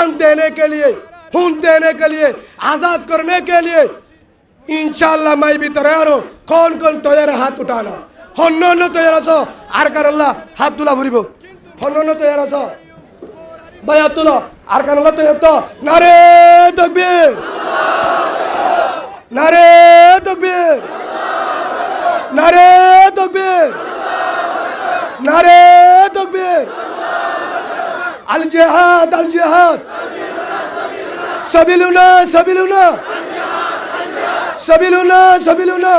जान देने के लिए, खून देने के लिए, आजाद करने के लिए इंशाल्लाह मैं भी तैयार हूँ। कौन कौन तैयार है हाथ उठाना? हन्नन तैयार आছো? আর কারল্লাহ হাত তুলা ফুরিব। হন্নন তৈয়ার আছো? ভাই হাত তুলো। আর কারল্লাহ তৈয়ার তো? নারে তাকবীর, নারে তাকবীর, নারে তাকবীর, নারে তাকবীর। আল জিহাদ, আল জিহাদ, সাবিলুনা, সাবিলুনা, সাবিলুনা, সাবিলুনা।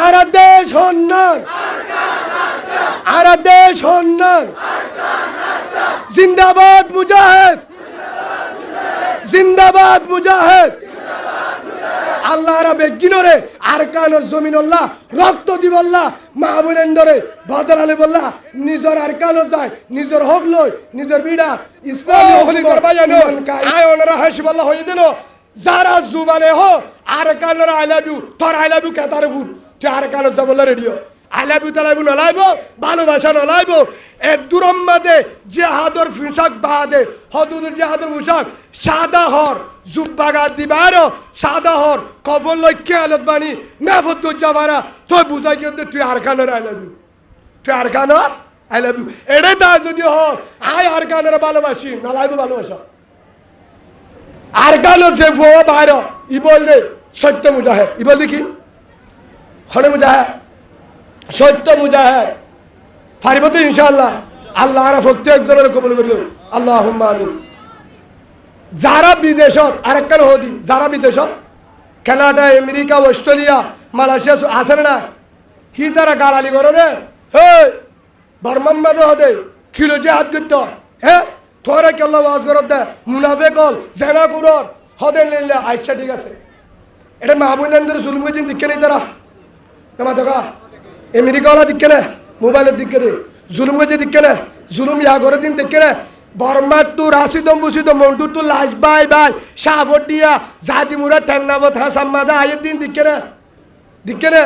আর দেশ হন্নন, আর দেশ হন্নন। জিন্দাবাদ মুজাহিদ, জিন্দাবাদ মুজাহিদ। আল্লাহ রাবে গিনরে আরকানোর জমিনল্লাহ রক্ত দিবল্লাহ মাহবুবেন্দরে বদলালে বললা নিজের আরকানো যায় নিজের হক লয় নিজের বিড়া ইসলামী হলি করবা জানো আয় ওনারা হাসিবাল্লাহ হয়ে দিল যারা জুবানে হো আরকানোর আই লাভ ইউ তোর আই লাভ ইউ কেতারে ফুর তুই আরকানোর যাবল্লা রেডিও আই লাভ ইউ তালাইবু নলাইব ভালোবাসা নলাইব এর দুরম মাঝে জিহাদর পোশাক বাদে হদুদুর জিহাদর পোশাক সাদা হর জুব্বাগার দিবারো সাদা হর কফল লক্ষ্যে আলত বাণী মেফত জাবারা তুই বুঝাই কিন্তু তুই আরকানোর আই লাভ ইউ তুই আরকানোর আই লাভ ইউ এটাই তা যদি হর আয় আরকানোর ভালোবাসি নলাইব ভালোবাসা আরকানোর যে ফুয়া বাইর ই বললে সত্য মুজাহিদ ই বল দেখি হনে মুজাহিদ সত্য মুজাহিদ পারিব তো ইনশাআল্লাহ আল্লাহ আর প্রত্যেকজনের কবুল করিল আল্লাহুম্মা আমিন যারা বিদেশত আরেকখান হদি যারা বিদেশত কানাডা আমেরিকা অস্ট্রেলিয়া মালয়েশিয়া আসেন না কি তারা গালালি করে দে হে বর্মাম্মাদ হদে খিলো যে হাত করত হ্যাঁ তোরা কেল্লা ওয়াজ করত দে মুনাফেক হল জেনা কুরর হদে নিলে আইসা ঠিক আছে এটা মাহবুবেন্দ্র জুলুম দিন দিকে নেই তারা নামা দেখা আমেরিকাওয়ালা দিকে না মোবাইলের দিকে দে জুলুম দিকে না জুলুম ইয়া করে দিন দিকে না বর্মা তু রাশিদম বুসিদম মন্টু তু লাশ বাই বাই সাফট দিয়া জাতি মুরা টেন্নাবত হাসাম্মাদা আয়ের দিন দিকে না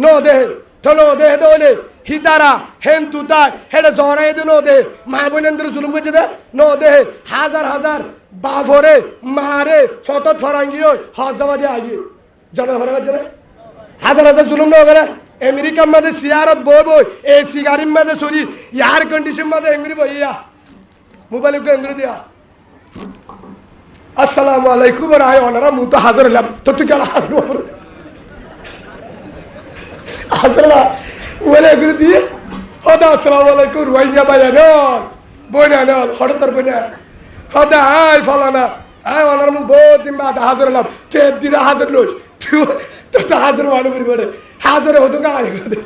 নো দে তো নো দে দোলে হিতারা হেন তুতাই হেডে জরাই দে নো দে মাহবুবেন্দ্র জুলুম করে দে নো দে হাজার হাজার বাফরে মারে ফটত ফরাঙ্গি হজাবাদে আগে জনগণের জন্য হাজার হাজার জুলুম ন করে আমেরিকার মাঝে সিয়ারত বই বই এসি গাড়ির মাঝে চলি এয়ার কন্ডিশন মাঝে এমরি বইয়া মোবাইল এমরি দিয়া আসসালামু আলাইকুম রায় ওনারা মুতো হাজার হলাম তো তুই কেন হাজার হাজার বলে এগুলো দিয়ে হদা আসসালামু আলাইকুম রোহিঙ্গা ভাইয়ান বইনান হঠাৎ বইনা হদা আয় ফলানা আয় ওনার মুখ বহুত দিন বাদ হাজার হলাম তুই দিনে হাজার লোস তো হাজার মানুষ পরিবারে হাজারে হতো গাড়ি করে দে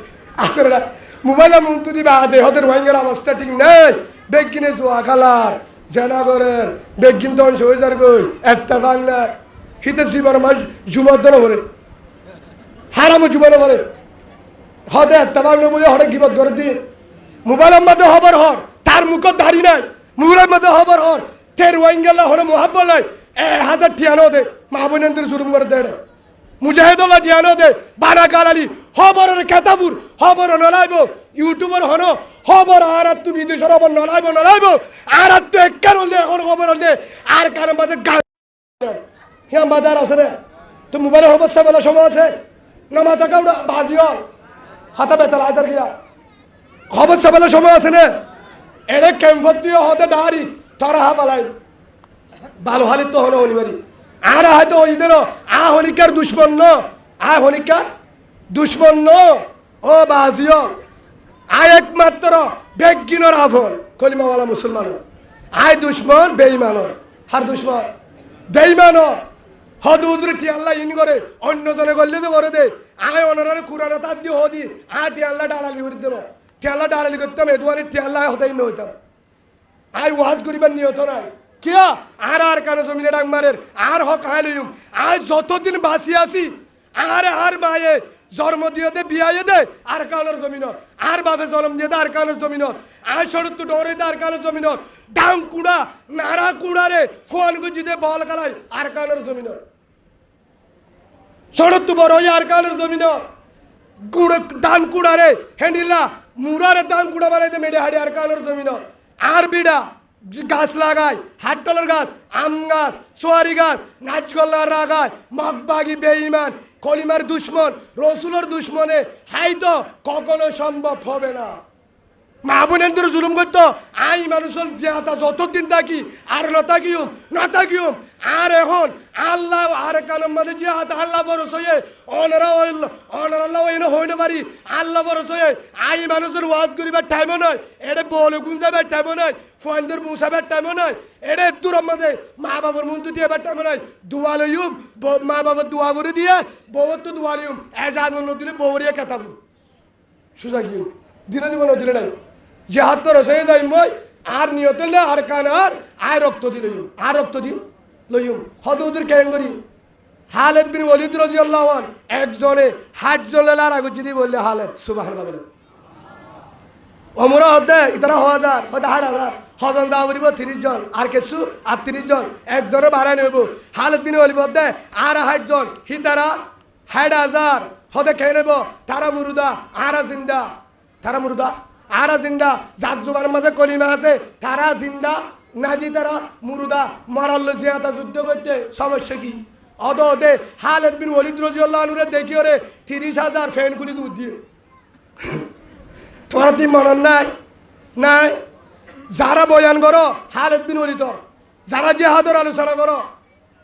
হাজারা মোবাইলে মন্তু দিবা দে হদের রোহিঙ্গার অবস্থা ঠিক নেই বেগ কিনে জোয়া খালার জেনা করেন বেগ কিনতে হয়ে যার গই একটা বাংলা হিতে জীবন মাস জুমার দল ভরে হারামো জুমানো ভরে হদে একটা বাংলা বলে হরে গিবত করে দিন মোবাইলের মধ্যে খবর হর তার মুখত দাড়ি নাই মোবাইলের মধ্যে খবর হর তের রোহিঙ্গালা হরে মহাব্ব নাই 1000 ঠিয়ানো দে মাহবুবেন্দ্র জুলুম করে দেড় মুজাহিদুল্লাহ ধ্যানো দে বানা গালালি খবরের খেতাবুর খবর নলাইব ইউটিউবার হনো খবর আর তু বিদেশের খবর নলাইব আর তু একখান হলে এখন খবর হলে আর কারণ মাঝে হ্যাঁ বাজার আছে রে তো মোবাইলে খবর সাবেলা সময় আছে না মাথা কাউড়া বাজি হল হাতা বেতাল হাজার গিয়া খবর সাবেলা সময় আছে না এরে ক্যাম্পত দিয়ে হতে ডারি তারা হা পালাই ভালো হালিত তো হনো অনিবারি আর হয়তো ওইদের আহনিকার দুশ্মন ন আহনিকার দুশ্মন ন ও বাজিও আয় একমাত্র বেগিনর আফন কলিমাওয়ালা মুসলমান আয় দুশ্মন বেঈমানর হার দুশ্মন বেঈমানর হদুদরে টি আল্লাহ ইন করে অন্য জনে গল্লে তো করে দে আয় অনরে কুরআন তাদ দি হদি আয় টি আল্লাহ ডালালি করে দিল টি আল্লাহ ডালালি করতাম এদুয়ানি টি আল্লাহ হতাই ন হইতাম আয় ওয়াজ করিবার নিয়ত নাই কিয়া আর কারো জমিনে ডাক মারের আর হক হাইলুম আজ যতদিন বাঁচি আছি আর মায়ে জন্ম দিয়ে দে বিয়ে দে আর কানোর জমিনত আর বাপে জন্ম দিয়ে দে আর কানোর জমিনত আয় সড়ক ডরে দে আর কানোর জমিনত ডাং কুড়া নাড়া কুড়ারে ফোন গুজি দে বল কালাই আর কানোর জমিনত সড়ক বড় আর কানোর জমিনত গুড় দান কুড়ারে হেন্ডিলা মুরারে দান কুড়া বানাইতে মেডে হাড়ি আর কানোর জমিনত আর বিড়া গাছ লাগায়, হাটটলের গাছ, আম গাছ, সোয়ারি গাছ, নাচগোল্লার গাছ, মগবাগি বেঈমান, কলিমার দুশ্মন, রসুলের দুশ্মনে হাই তো কখনো সম্ভব হবে না। মা বোনের জুলুম করতো আই মানুষের জিয়াতা যতদিন থাকি আর না থাকিম আর এখন আল্লাহ আর কানের মাঝে জিয়াতা আল্লাহ বরস হয়ে অনারাল্লাহ হইতে পারি আল্লাহ বরস হয়ে আই মানুষের ওয়াজ করিবার টাইমও নয়, এটা বলে গুল যাবার টাইমও নয়, ফোনদের পৌঁছাবার টাইমও নয়, এটা দূরের মাঝে মা বাবার মন্ত্র দিয়ে এবার টাইমও নয়। দোয়া লইম মা বাবার দোয়া করে দিয়ে বউর তো দোয়া লইম এজান দিলে বউরিয়া কেতাবো সোজা গিয়ে দিনে দিব না দিলে নাই যে হাত তো রসে যাই মই আর নিয়ত আর কান আর রক্ত দি লইম আর রক্ত দি লইম হদুদের কেন করি হালেদ বিন ওয়ালিদ রাদিয়াল্লাহু আনহু একজনে হাত জ্বলে আর আগে যদি বললে হালেদ সুবহানাল্লাহ বলে ওমরা হদে ইতারা 1000 হদে 8000 হজন যা বলিব 30 জন আর কিছু 38 জন একজনে বাড়াই নেব হালেদ বিন ওয়ালিদ হদে আর 60 জন হিতারা 6000 হদে খেয়ে নেব তারা মুরুদা আরা জিন্দা তারা মুরুদা আরা জিন্দা যার জুবানের মাঝে কলিমা আছে তারা জিন্দা নাজি তারা মুরুদা মারাল্লো জিয়াতা যুদ্ধ করতে সমস্যা কি অদে হালেদ বিন ওয়ালিদ রাদিয়াল্লাহু আনহু দেখি ওরে 30,000 ফ্যান গুলি দুধ দিয়ে তোমার কি মনন নাই যারা বয়ান করো হালেদ বিন ওয়ালিদর যারা জিহাদের আলোচনা করো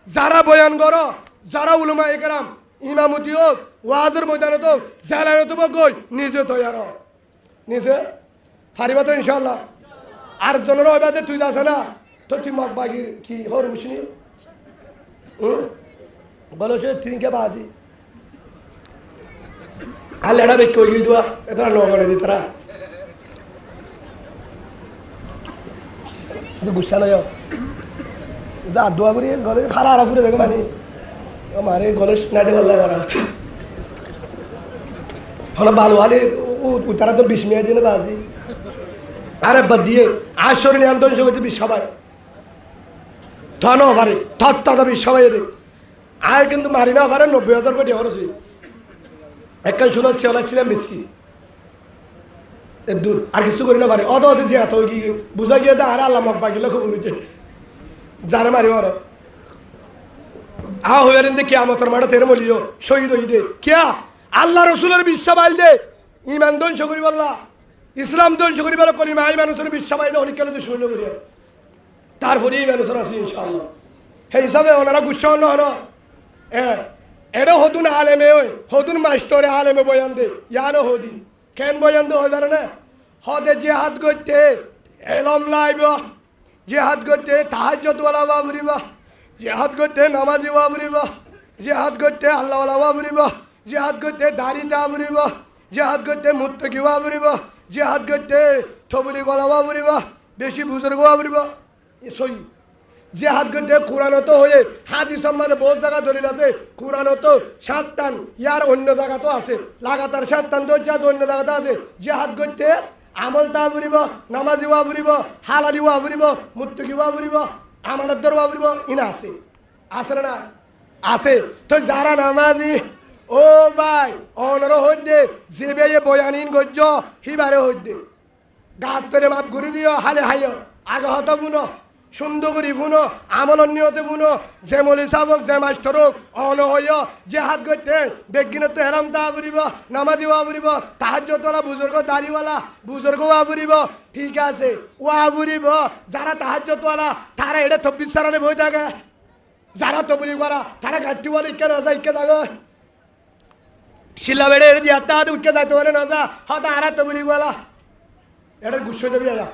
যারা বয়ান করো যারা উলামা ইকরাম ইমামতি হোক ওয়াজের ময়দানে তো জালানত গই নিজে তৈয়ার নিজে ফারিবা তো ইনশাল্লাহ আর জনের ওইবাদে তুই যাস না তো তুই মগবাগির কি হর বুঝনি বলো সে তিনকে বাজি আর লেড়া বেশ কই দেওয়া এটা নগরে দি তারা গুসা নয় যা দোয়া করি গলে ফারা আরা ফুরে দেখো মানে মারে গলে না দেবে আল্লাহ করা হচ্ছে হলো ভালো হলে তারা তো 20 মিনিট দিনে বাজি আরে বাদ দিয়ে আসরে নিয়ন্ত্রণ সবাই দিবি সবাই থানো পারে থত্তা দাবি সবাই দেবে আর কিন্তু মারি না পারে 90,000 কোটি খরচ একখান শুনো ছিলাম বেশি দূর আর কিছু করি না পারে অত দিছি এত কি বুঝা গিয়ে দা আর আল্লাহ মকবা গেলে খুব বুঝে যারে মারি মারো হয়ে কিয়ামতের মাঠে তেরে মলিও শহীদ হই দে কিয়া আল্লাহ রসুলের বিশ্বাস বাইল দে ইমান ধ্বংস করি বললা ইসলাম ধ্বংস করি বলো কলিমা এই মানুষের বিশ্বাস বাইলে অনেক কেন দুশ্মন করিয়া তারপরে এই মানুষের আছে ইনশাআল্লাহ সেই হিসাবে ওনারা গুসা হন হ্যাঁ এটা হতুন আলেমে ওই হতুন মাস্টরে আলেমে বয়ান দে ইয়ানো হদি কেন বয়ান দে হয় না হদে জিহাদ করতে এলম লাইব জিহাদ করতে তাহাজ্জুদওয়ালা বাবরিব জিহাদ করতে নামাজি বাবরিব জিহাদ করতে আল্লাহওয়ালা বাবরিব জিহাদ করতে দাড়িতে আবরিব জিহাদ করতে মুত্তাকি বাবরিব জিহাদ করতে থবলি গলা বাবরিব বেশি বুজুর্গ বাবরিব সই জিহাদ করতে কোরআনত হয়ে হাদিস সম্মানে বহু জায়গা ধরিলাতে কোরআনত 7 টান ইয়ার অন্য জায়গা তো আছে লাগাতার 7 টান দরজা অন্য জায়গাতে আছে জিহাদ করতে আমল তা বলিব নামাজি বলিব হালালি বলিব মুত্তাকি বলিব আমানত বলিব ইনা আছে আছে না আছে তো যারা নামাজি ও ভাই অনর হইদে যেবে বয়ানিন গজ্জ হিবারে হইদে গাত করে মাপ ঘুরি দিও হালে হাইও আগে হত বুনো সুন্দর করি ফুনো আমল নিয়তে ফুনো যে মলি সাবক যে মাস্টর হোক অন হইয় যে হাত করতে বেগিনত তো হেরাম তা ফুরিব নামাজি ফুরিব তাহাজ্জুদওয়ালা বুজুর্গ দাড়িওয়ালা বুজুর্গ ফুরিব ঠিক আছে ওয়া ফুরিব যারা তাহাজ্জুদওয়ালা তারা এটা 24 সালে বই থাকে যারা তবলিগ করা তারা গাট্টিওয়ালা ইকে না যায় ইকে থাকে শিলা বেড়ে দিয়া তাহাতে উঠকে যাইতে বলে না যা হয়তো আরা তবলিগওয়ালা এটা গুচ্ছ দেবি যা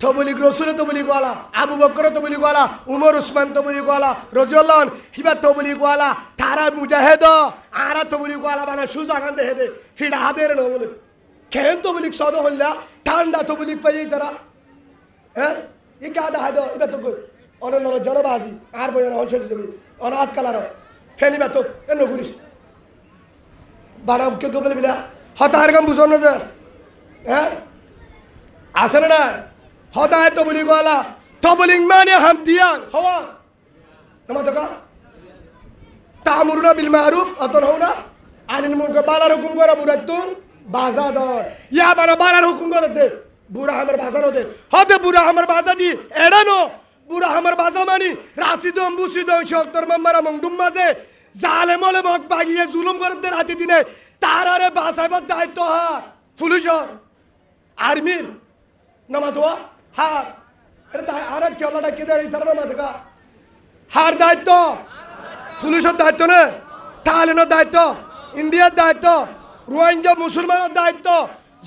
তবলিগ রসুল তবলিগওয়ালা আবু বকর তবলিগওয়ালা উমর উসমান তবলিগওয়ালা রাদিয়াল্লাহু আনহু হিবা তবলিগওয়ালা তারা মুজাহিদ আরা তবলিগওয়ালা বানা সুজা গান দেহে দে ফিডা হাদের ন বলে কেন তবলিগ সদ হল্লা ঠান্ডা তবলিগ পাই তারা হ্যাঁ ই কাদা হাদ এটা তো অনন্য জনবাজি আর বয় না হচ্ছে দেবি অনাথ কালার ফেনি বাতো এন ঘুরিস বানাম কে কে বলে বিলা হতার কাম বুঝো না যে হ্যাঁ আসে না হদায় তবলিগওয়ালা তবলিগ মানে হাম দিয়ান হওয়া নমাতকা তা'মুরুনা বিল মারুফ আতনহাউনা আনিল মুনকার বালার হুকুম করা বুরাতুন বাজাদর ইয়া বানা বালার হুকুম করতে বুড়া আমার বাজার হতে বুড়া আমার বাজা দি এড়ানো বুড়া আমার বাজা মানি রাশিদম বুসিদম শক্তর মাম্মারা মংডুম মাঝে জালে মলে মগ বাগিয়ে জুলুম করতে রাতে দিনে তার আরে বাঁচাইবার দায়িত্ব হার পুলিশর আর্মির নামা দোয়া হার আর খেলাটা কে দাঁড়িয়ে তার নামা দেখা হার দায়িত্ব পুলিশের দায়িত্ব না তালেনের দায়িত্ব ইন্ডিয়ার দায়িত্ব রোহিঙ্গা মুসলমানের দায়িত্ব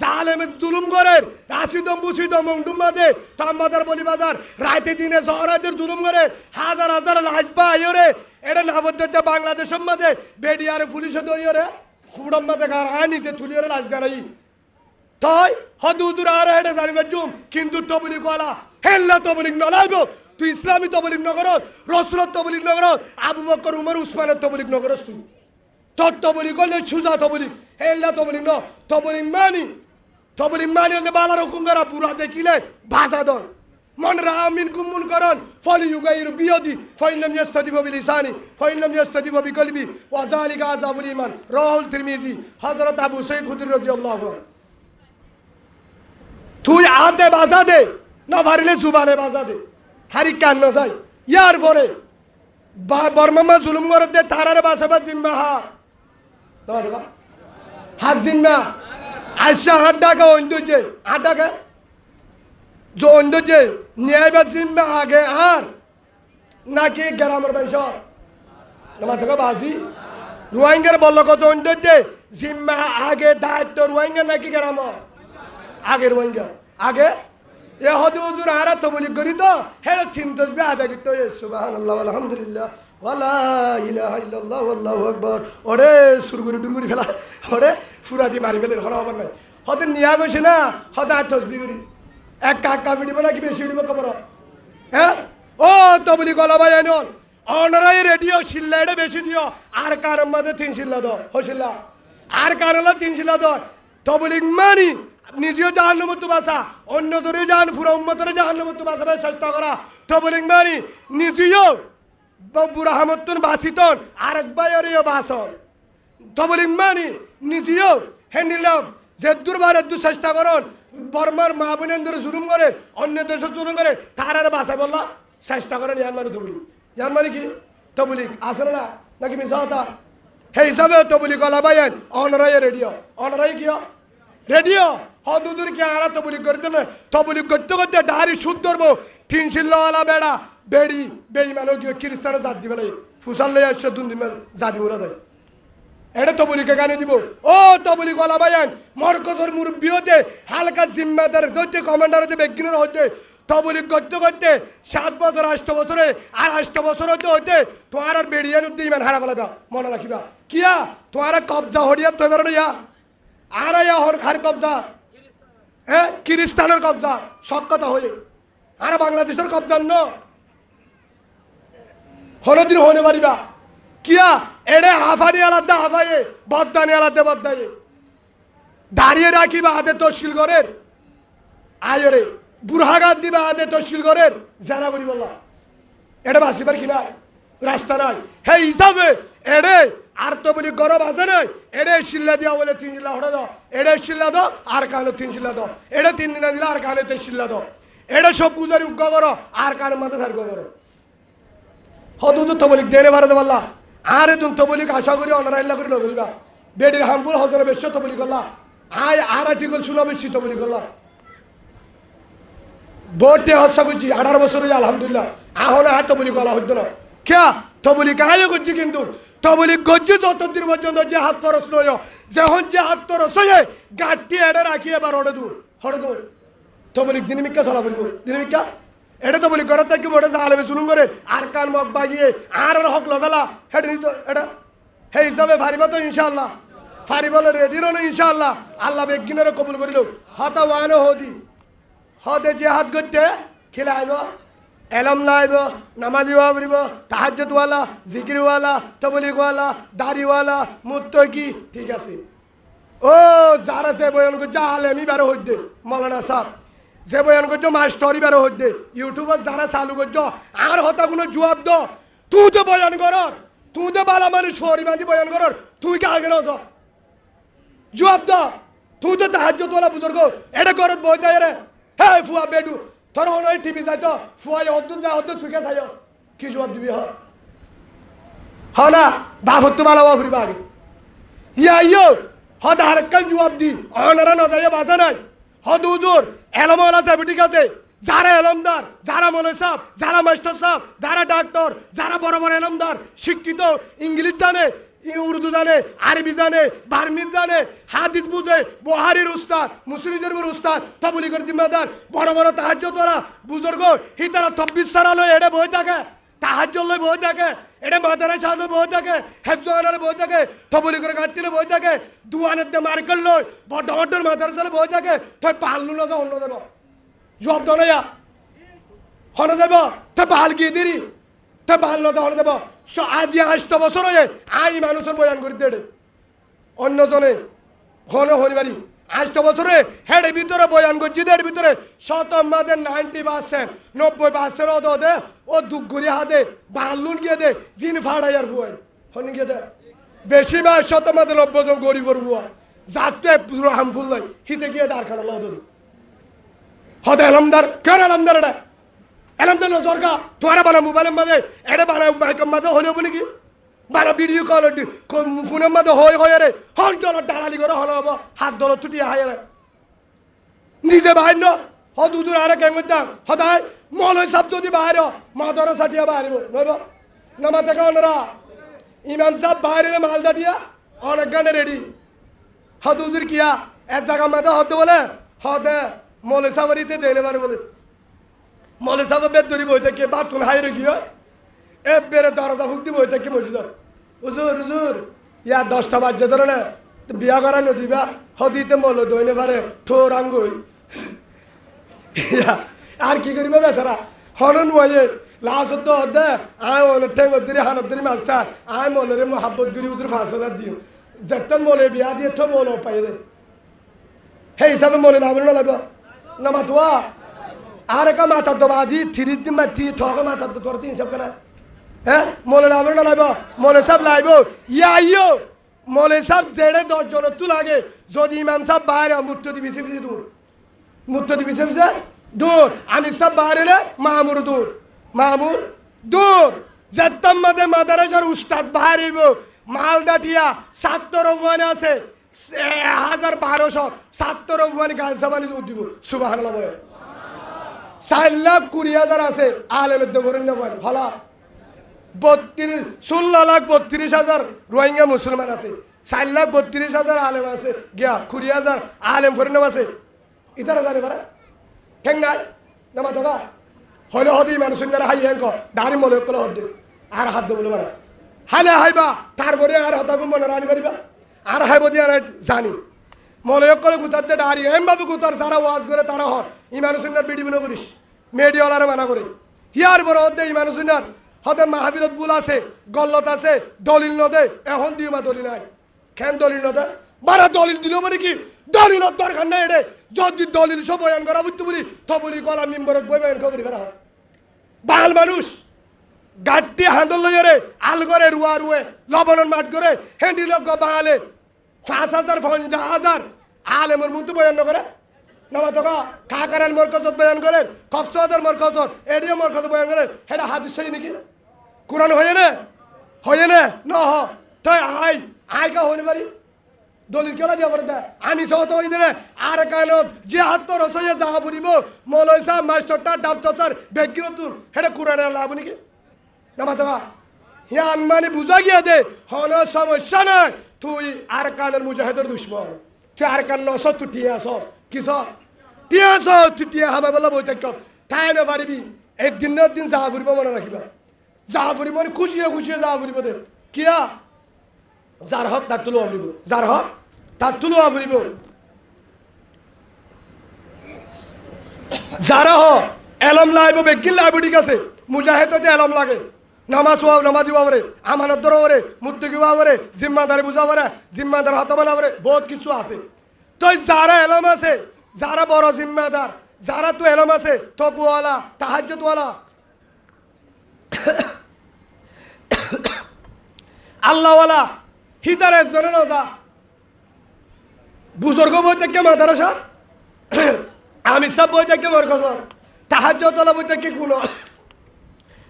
জালেমে জুলুম করে রাশিদম বুসিদম মংডুম মাঝে তাম্বাদার বলি বাজার রাতে দিনে শহরাদের জুলুম করে হাজার হাজার লাশ পাইরে এটা নাবদ্ধ বাংলাদেশের মাঝে বেডিয়ারে পুলিশে দরিয়ে রে ফুডম মাঝে গার আনিছে তুলিয়ে লাশ গারাই তাই হদুদুর আর এটা জানিবে জুম কিন্তু তবলিগ ওয়ালা হেল্লা তবলিগ নলাইব তুই ইসলামী তবলিগ নগর রসুলত তবলিগ নগর আবু বকর উমর উসমানের তবলিগ নগরস তুই তোর তবলিগ করলে সুজা তবলিগ হেল্লা তবলিগ ন তবলিগ মানি হলে বালার হুকুম করা বুড়া দেখিলে ভাষা দন মন রামিন কুমুন করন ফলি ইউগাইরু বিয়দি ফাইলাম ইয়াস্তাদিবু বিলিসানি ফাইলাম ইয়াস্তাদিবু বিকলবি ওয়া যালিকা আযাবুল ঈমান রাহুল তিরমিজি হযরত আবু সাঈদ খুদরি রাদিয়াল্লাহু আনহু তুই আদে বাজা দে না পারিলে জুবানে বাজা দে হারি কান ন যাই ইয়ার পরে বর্মামা জুলুম করতে তারারে বাসাবা জিম্মা হাত জিম্মা আশা হাত ডাকা অন্দুজে হাত ডাকা যে অন্দুজে ন্যায় বা জিম্মা আগে আর নাকি গ্রামের বাইশ না থাকা বাসি রোহিঙ্গার বলল কত অন্দুজে জিম্মা আগে দায়িত্ব রোহিঙ্গা নাকি গ্রাম আগে রোহিঙ্গা আগে এ হদু হুজুর আরা তো বলি করি তো হেড়ে থিম তসবি আদা করতে সুবহানাল্লাহ আলহামদুলিল্লাহ ওয়ালা ইলাহা ইল্লাল্লাহ আল্লাহু আকবার ওরে সুরগুরি ডুরগুরি ফেলা ওরে ফুরাদি মারি ফেলে হরা হবার নাই হতে নিয়া গেছে না হতে আর তসবি করি এক কাকা ভিডিব নাকি বেশি ভিডিব খবর হ্যাঁ ও তো বলি গলা ভাই আইনল অনরাই রেডিও শিল্লা এটা বেশি দিও আর কারণ মাঝে 3 শিল্লা দাও হশিল্লা আর কারণ 3 শিল্লা দাও তো বলি মানি নিজেও জাহান্নামে বাসা অন্য তোরে জাহান পুরো উম্মতরে জাহান্নামে বাঁচাবে চেষ্টা করা তবলিগ মানি নিজেও বুড়া হামতুন বাসিতন আরেক বাইরেও বাসন তবলিগ মানি নিজেও হ্যান্ডিলাম যে দুর্বারের দু চেষ্টা করন বর্মার মা বোনের জুলুম করে অন্য দেশে জুলুম করে তার আর বাসা বললা চেষ্টা করেন ইয়ার মানে তবলিগ ইয়ার মানে কি তবলিগ আসে না নাকি মিশা হতা সেই হিসাবে তবলিগ কলা বাইন অনরাই রেডিও অনরাই কিয় রেডিও হদুদুর কে আরা তবলিগ করতে না তবলিগ করতে করতে ডারি সুদ ধরবো 3 শিল্লাওয়ালা বেড়া বেড়ি বেইমানও গিয়ে খ্রিস্টানও জাত দিবে নাই ফুসাল লই আসছে দুদিন জাতি উড়া যায় এটা তবলিগে গানে দিব ও তবলিগ ওয়ালা বাইন মরকজের মুরব্বী হতে হালকা জিম্মাদার হতে কমান্ডার হতে বেগিনের হতে তবলিগ করতে করতে 7 বছর 8 বছরে আর 8 বছর হতে হতে তোমার আর বেড়িয়ান উদ্দে ইমান হারা ফেলাবা মনে রাখিবা কিয়া তোমার কবজা হরিয়া তো এবার ইয়া আর হর খার কবজা হ্যাঁ খ্রিস্টানের কবজা সব কথা হয়ে আর বাংলাদেশের কবজা ন হলদিন হনে পারিবা কিয়া এড়ে হাফানি আলাদা হাফায়ে বদানি আলাদা বদায়ে দাঁড়িয়ে রাখিবা আদে তশকিল করের আয়রে বুড়হাগাত দিবা আদে তশকিল করের যারা বলি বললা এটা বাসিবার কিনা রাস্তা নাই হে হিসাবে এড়ে আর তো বলি গরম আছে নাই এড়ে শিল্লা দিয়া বলে 3 শিল্লা হড়ে দাও এড়ে শিল্লা দাও আর কানে 3 শিল্লা দাও এড়ে 3 দিনা দিলা আর কানে 3 শিল্লা দাও এড়ে সব গুজারি উগ্গ করো আর কানে মাথা সার করো হদু তো বলি দেনে বারে বললা আরে তুমি তো বলি আশা করি অনারাইল্লা করি নগরিবা বেডির হামফুল হজরে বেশ তো বলি করলা আয় আর আর্টিকেল শুনো বেশি তো বলি করলা বোটে হসা করছি 18 বছর আলহামদুলিল্লাহ আহনে হাত বলি কলা হইতো না কে তো বলি কাজে করছি কিন্তু তো বলি গজ্জু যতদিন পর্যন্ত যে হাত খরচ নয় যখন যে হাত খরচ হয়ে গাঁটটি এড়ে রাখি এবার হড়ে দূর তো বলি দিনমিকা চলা ফেলবো দিনমিকা এটা তো বলি ঘর থেকে মোটে জালেমে জুলুম করে আর কান মগ বাগিয়ে আর হক লগালা হেঁটে নিত এটা সেই হিসাবে ফারিব তো ইনশাল্লাহ ফারিবলে রেডি রনো ইনশাল্লাহ আল্লাহ বেগিনেরও কবুল করিল হতা ওয়ানো হদি হদে যে হাত করতে খেলে আইব এলম লাইব নামাজি হওয়া করিব তাহাজ্জুদওয়ালা জিকিরওয়ালা তবলিগওয়ালা দাড়িওয়ালা মুত্তকি ঠিক আছে ও যারাতে বয়ান করছে আলেমি বারো হইতে মৌলানা সাহেব যে বয়ান করছো মাস্টরি বারো হইতে ইউটিউবার যারা চালু করছো আর হতা কোনো জবাব দ তুই তো বয়ান করর তুই তো বালা মানুষ সরি বাঁধি বয়ান করর তুই কে আগে নজ জবাব দ তুই তো তাহাজ্য তোলা বুজুর্গ এটা ঘরত বই দেয় রে হ্যাঁ ফুয়া বেডু তোর ওই টিভি যাই তো ফুয়া অদ্দুন যা অদ্দুন তুই কে চাইস কি জবাব দিবি হ না বাপত তো ভালো বাপুরি বাগে ইয়ো হদ হারকাল জবাব দি অনারা না যাইয়া বাসা নাই হদ হুজুর এলমলা যাবে ঠিক আছে যারা এলমদার যারা মনে সাহ যারা মাস্টার সাহ যারা ডাক্তার যারা বড় বড় এলমদার শিক্ষিত ইংলিশ জানে উর্দু জানে আরবি জানে বার্মিজ জানে হাদিস বুঝে বহারির উস্তাদ মুসলিমের উস্তাদ তবলিগের জিম্মাদার বড় বড় তাহাজ্য তোরা বুজুর্গ হিতারা 24 সারা লয় এটা বই থাকে তাহাজ্য লয় বই থাকে এটা মাদারা সাহায্য বই থাকে হেফজোয়ানের বই থাকে তবলিগের গাঁটিলে বই থাকে দুয়ানের দিয়ে মার্কেল লয় বড় বড় মাদারাসালে বই থাকে তুই পারলু না যা অন্য দেব জবাব দো না হনে যাব তুই ভাল গিয়ে দিরি তুই ভাল না যা হনে যাব আজি 8 বছর হয়ে আই মানুষের বয়ান করে দেড়ে অন্যজনে হনে হরিবারি 8 বছরে হেডের ভিতরে বয়ান করছি এর ভিতরে শতমাদের 90% 90% দে ও দুগুরি হাতে বাল্লুন গিয়ে দে জিন ফাড়াইয়ার ফুয়াই হনি গিয়ে দে বেশি বা শতমাদের 90 জন গরিবর ফুয়া যাতে পুরো হামফুল নয় হিতে গিয়ে দাঁড় খানা লদ হদে এলমদার কেন এলমদার এটা এলমদার সরকার তোরা বানা মোবাইলের মাঝে এটা বানা মাইকের মাঝে হলে বলি কি বানা ভিডিও কল ফোনের মাঝে হয় রে হন চলো দালালি করে হলো হবো হাত দল ছুটি হায় রে নিজে বাহির ন হদ উদুর আরে কেন করতাম হদায় মলয় সাপ যদি বাহির মাদর সাটিয়া বাহির নইব নামা থেকে অনরা ইমাম সাহেব বাহিরে মালদাটিয়া অনেক গানে রেডি হদ উজুর কিয়া এক জায়গা মাঝে হদ বলে হদে মলে সাবরিতে দেনে পারে বলে মলে সাব বেদরি বই থেকে বাথরুম হাইরে গিয়ে এ বেড়ে দরজা ফুকতি বই থেকে মসজিদ হুজুর হুজুর ইয়া 10টা বাজে ধরে না বিয়া করা নদীবা হদিতে মলে দইনে পারে থোর আঙ্গুই আর কি করিব বেচারা হনন বয়ে লাস্ট তো দে আয় অনেক ঠেঙ্গ ধরে হানত ধরে মাছটা আয় মলের মহাব্বত গিরি উত্তর 5,000 দিও যেতন মলে বিয়া দিয়ে তো মল পাই দে সেই হিসাবে মলে যাবে না লাগবে না মাতুয়া আর একা মাথার তো বাজি 3 দিন বা 3 ঠকা মাথার তো তোর 3 সব কেনা হ্যাঁ মলে যাবে না লাগবে মলে সব লাগবে ইয়ো মলে সব জেড়ে 10 জন তু লাগে যদি ইমাম সাহেব বাইরে মুক্ত দিবি সে দূর মুক্ত দিবি সে দূর আমি সব বাইরে রে মামুর দূর যেতম মাঝে মাদারাসার উস্তাদ বাইরেব মালদাটিয়া 7 ওয়ানে আছে 1200 7 ওয়ানে গান সাবানি দিব সুবহানাল্লাহ বলে 4,20,000 আছে আলেমের দগরের না বল হলা 16,32,000 রোহিঙ্গা মুসলমান আছে 4,32,000 আলেম আছে গিয়া 20,000 আলেম ফরিনাম আছে ইতারা জানে পারে ঠেং নাই নামা দাদা হলে হদি মানুষ হাই হ্যাঙ্ক দাঁড়ি মনে কলে হদ আর হাত দেবো মানে হালে হাইবা তারপরে আর হতাগু মনে রানি পারিবা আর হাইব দিয়ে আর জানি মনে কলে গুতাতে দাঁড়ি এম বাবু গুতার যারা ওয়াজ করে তারা হর ইমানুসিনার বিডি বিনো করিস মেডিওয়ালারে মানা করে হিয়ার বড় হদে ইমানুসিনার হদে মাহাবিরত বুল আছে গল্লত আছে দলিল নদে এখন দিও মা দলিল নাই কেন দলিল নদে বারা দলিল দিল মানে কি দলিলত দরকার নাই এডে যদি দলিল সব বয়ান করা বুঝতে বলি তবলি কলা মিম্বরত বই বয়ান করি ফেরা হয় বাল মানুষ গাড্ডি হাঁদল লইয়ে রে আল করে রুয়া রুয়ে লবণন মাঠ করে হেঁডি লোক বাঙালে 5,000 50,000 আলেমের মধ্যে বয়ান করে নামা তো কাকারান মরকজত বয়ান করেন কক্সবাজার মরকজত এডিও মরকজ বয়ান করেন এটা হাদিস সহি নাকি কোরআন হয়ে না ন হ তাই আই কা হইনি পারি দলিল কেলা দিয়া করে দেয় আমি সহত হই দেবে আর কানত যে হাত রসইয়া যা ফুরিব মলয় সাহ মাস্টারটা ডাক্তার ব্যাগির তুল এটা কোরআনের লাভ নাকি নামা তো হিয়া আনমানি বুঝা গিয়া দে হন সমস্যা নয় তুই আর কানের মুজাহিদের দুশ্মন তুই আর কান নস তুই টিয়া আস কিস টিয়া আস তুই টিয়া হাবা বলা বই থাক তাই না পারিবি একদিন না একদিন যা ফুরিব মনে রাখিবা যা ফুরিব মানে খুশিয়ে যা ফুরিব দে কিয়া যার হক তার তুলো ফুরিব যার হক তার তুলো ফুরিব যারা হ এলম লাইব বেগিল লাইব ঠিক আছে মুজাহিদতে এলম লাগে নামাজ নামাজি বাবরে আমানত ধরে মুত্তকি বাবরে জিম্মাদারি বুঝাবরে জিম্মাদার হতমানাবরে বহুত কিছু আছে তো যারা এলম আছে যারা বড় জিম্মাদার যারা তো এলম আছে তকুওয়ালা তাহাজ্জুদওয়ালা আল্লাহওয়ালা হিতার একজনের যা বুজুর্গ বই থেকে মাদ্রাসা আমি সব বই থেকে মরকজ তাহাজ্জুদওয়ালা বই থেকে কোনো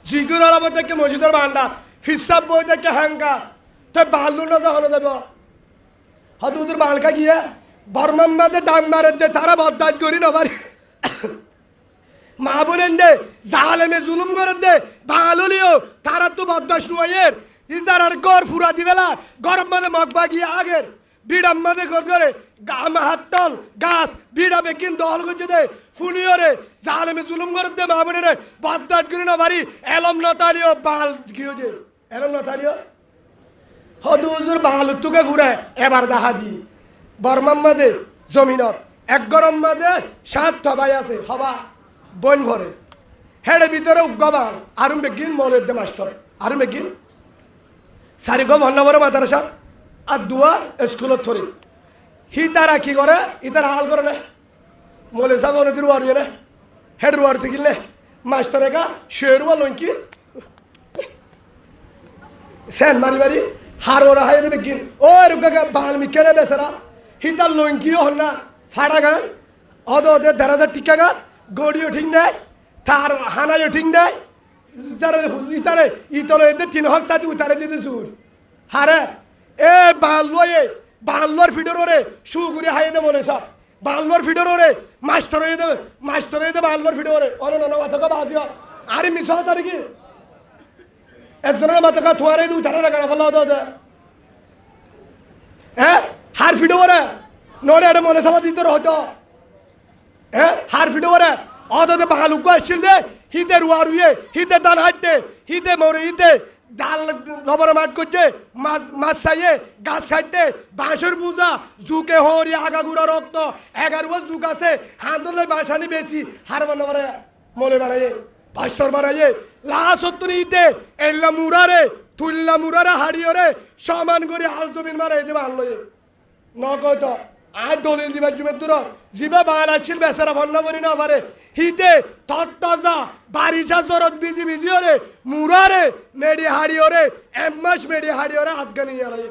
জিকিরওয়ালা বই থেকে মসজিদের ভান্ডার ফিসাব বই থেকে হাঙ্গা তো বাল্লু না যখন যাব হদুদের বালকা গিয়ে বর্মার মাঝে ডাং মারে দে তারা বদাজ করি না পারি মা বোনেন দে জালেমে জুলুম করে দে ভালোলিও তারা তো বদাস নুয়ের ইদারার গড় ফুরা দিবেলা গরম মাঝে মগবা গিয়ে আগের বিড়াম মাঝে ঘর করে গামা হাতল গাছ বিড়া বেকিন দল করছে দে ফুনিয়রে জালেমে জুলুম করে দে মা বোনের বদাজ করি না পারি এলম নতালিও বাল গিয়ে দে এলম নতালিও হদুজুর বালু তুকে ফুরে এবার দেখা দি বর্মার মাঝে জমিনত এক গরম মাঝে 7 থবাই আছে হবা বন ভরে হেডে ভিতরে উগবাল আরুম বেগিন মলের দে মাস্টার আরুম বেগিন সারি গো ভন্নবর মাদ্রাসা আর দুয়া স্কুলত থরি হি তারা কি করে ইতার হাল করে না মলে সাহেব নদীর ওয়ারিয়ে না হেড ওয়ার থেকে নে মাস্টার একা শেরুয়া লঙ্কি সেন মারি মারি হার ওরা হাই দেবে গিন ও রুগা বাল মিকেরে বেসারা হিতার লঙ্কিও হন না ফাড়া গান অদে দেড়াজার টিকা গান গড়িও ঠিক দেয় তার হানাইও ঠিক দেয় ইতারে ইতলে এদের 3 হক সাথে উতারে দিতে সুর হারে এ বাল্লোর ফিডর ওরে সুগুড়ি হাই দে মনে সব বাল্লোর ফিডর ওরে মাস্টার হয়ে দে বাল্লোর ফিডর ওরে অন নন মাথা বাজিও আরে মিস হতা নাকি একজনের মাথা থোয়ারে দু উতারে রাখা ফেলা হতো হ্যাঁ হার ফিডো ওরে নলে এটা মনে সভা দিতে হতো হ্যাঁ হার ফিডো ওরে অদতে বালুক আসছিল দে হিতে রুয়া রুয়ে হিতে দান হাঁটতে হিতে মরে হিতে ডাল লবর মাঠ করছে মাছ চাইয়ে গাছ ছাড়তে বাঁশের পূজা জুকে হরি আগাগুড়া রক্ত 11 জুক আছে হাঁদলে বাঁশানি বেশি হার মনে করে মনে বাড়াইয়ে পাঁচটার বাড়াইয়ে লাশত্তর ইতে এল্লা মুরারে তুল্লা মুরারে হারিয়রে সমান করে হাল জমিন মারাই দেবে আনলয়ে নকত আর দলিল দিবার জুমের দূর জিবা বাল আছিল বেচারা বন্যা করি না পারে হিতে তত্তাজা বারিশা জরত বিজি বিজি ওরে মুরারে মেডি হাড়ি ওরে এমাস মেডি হাড়ি ওরে আফগানি আরে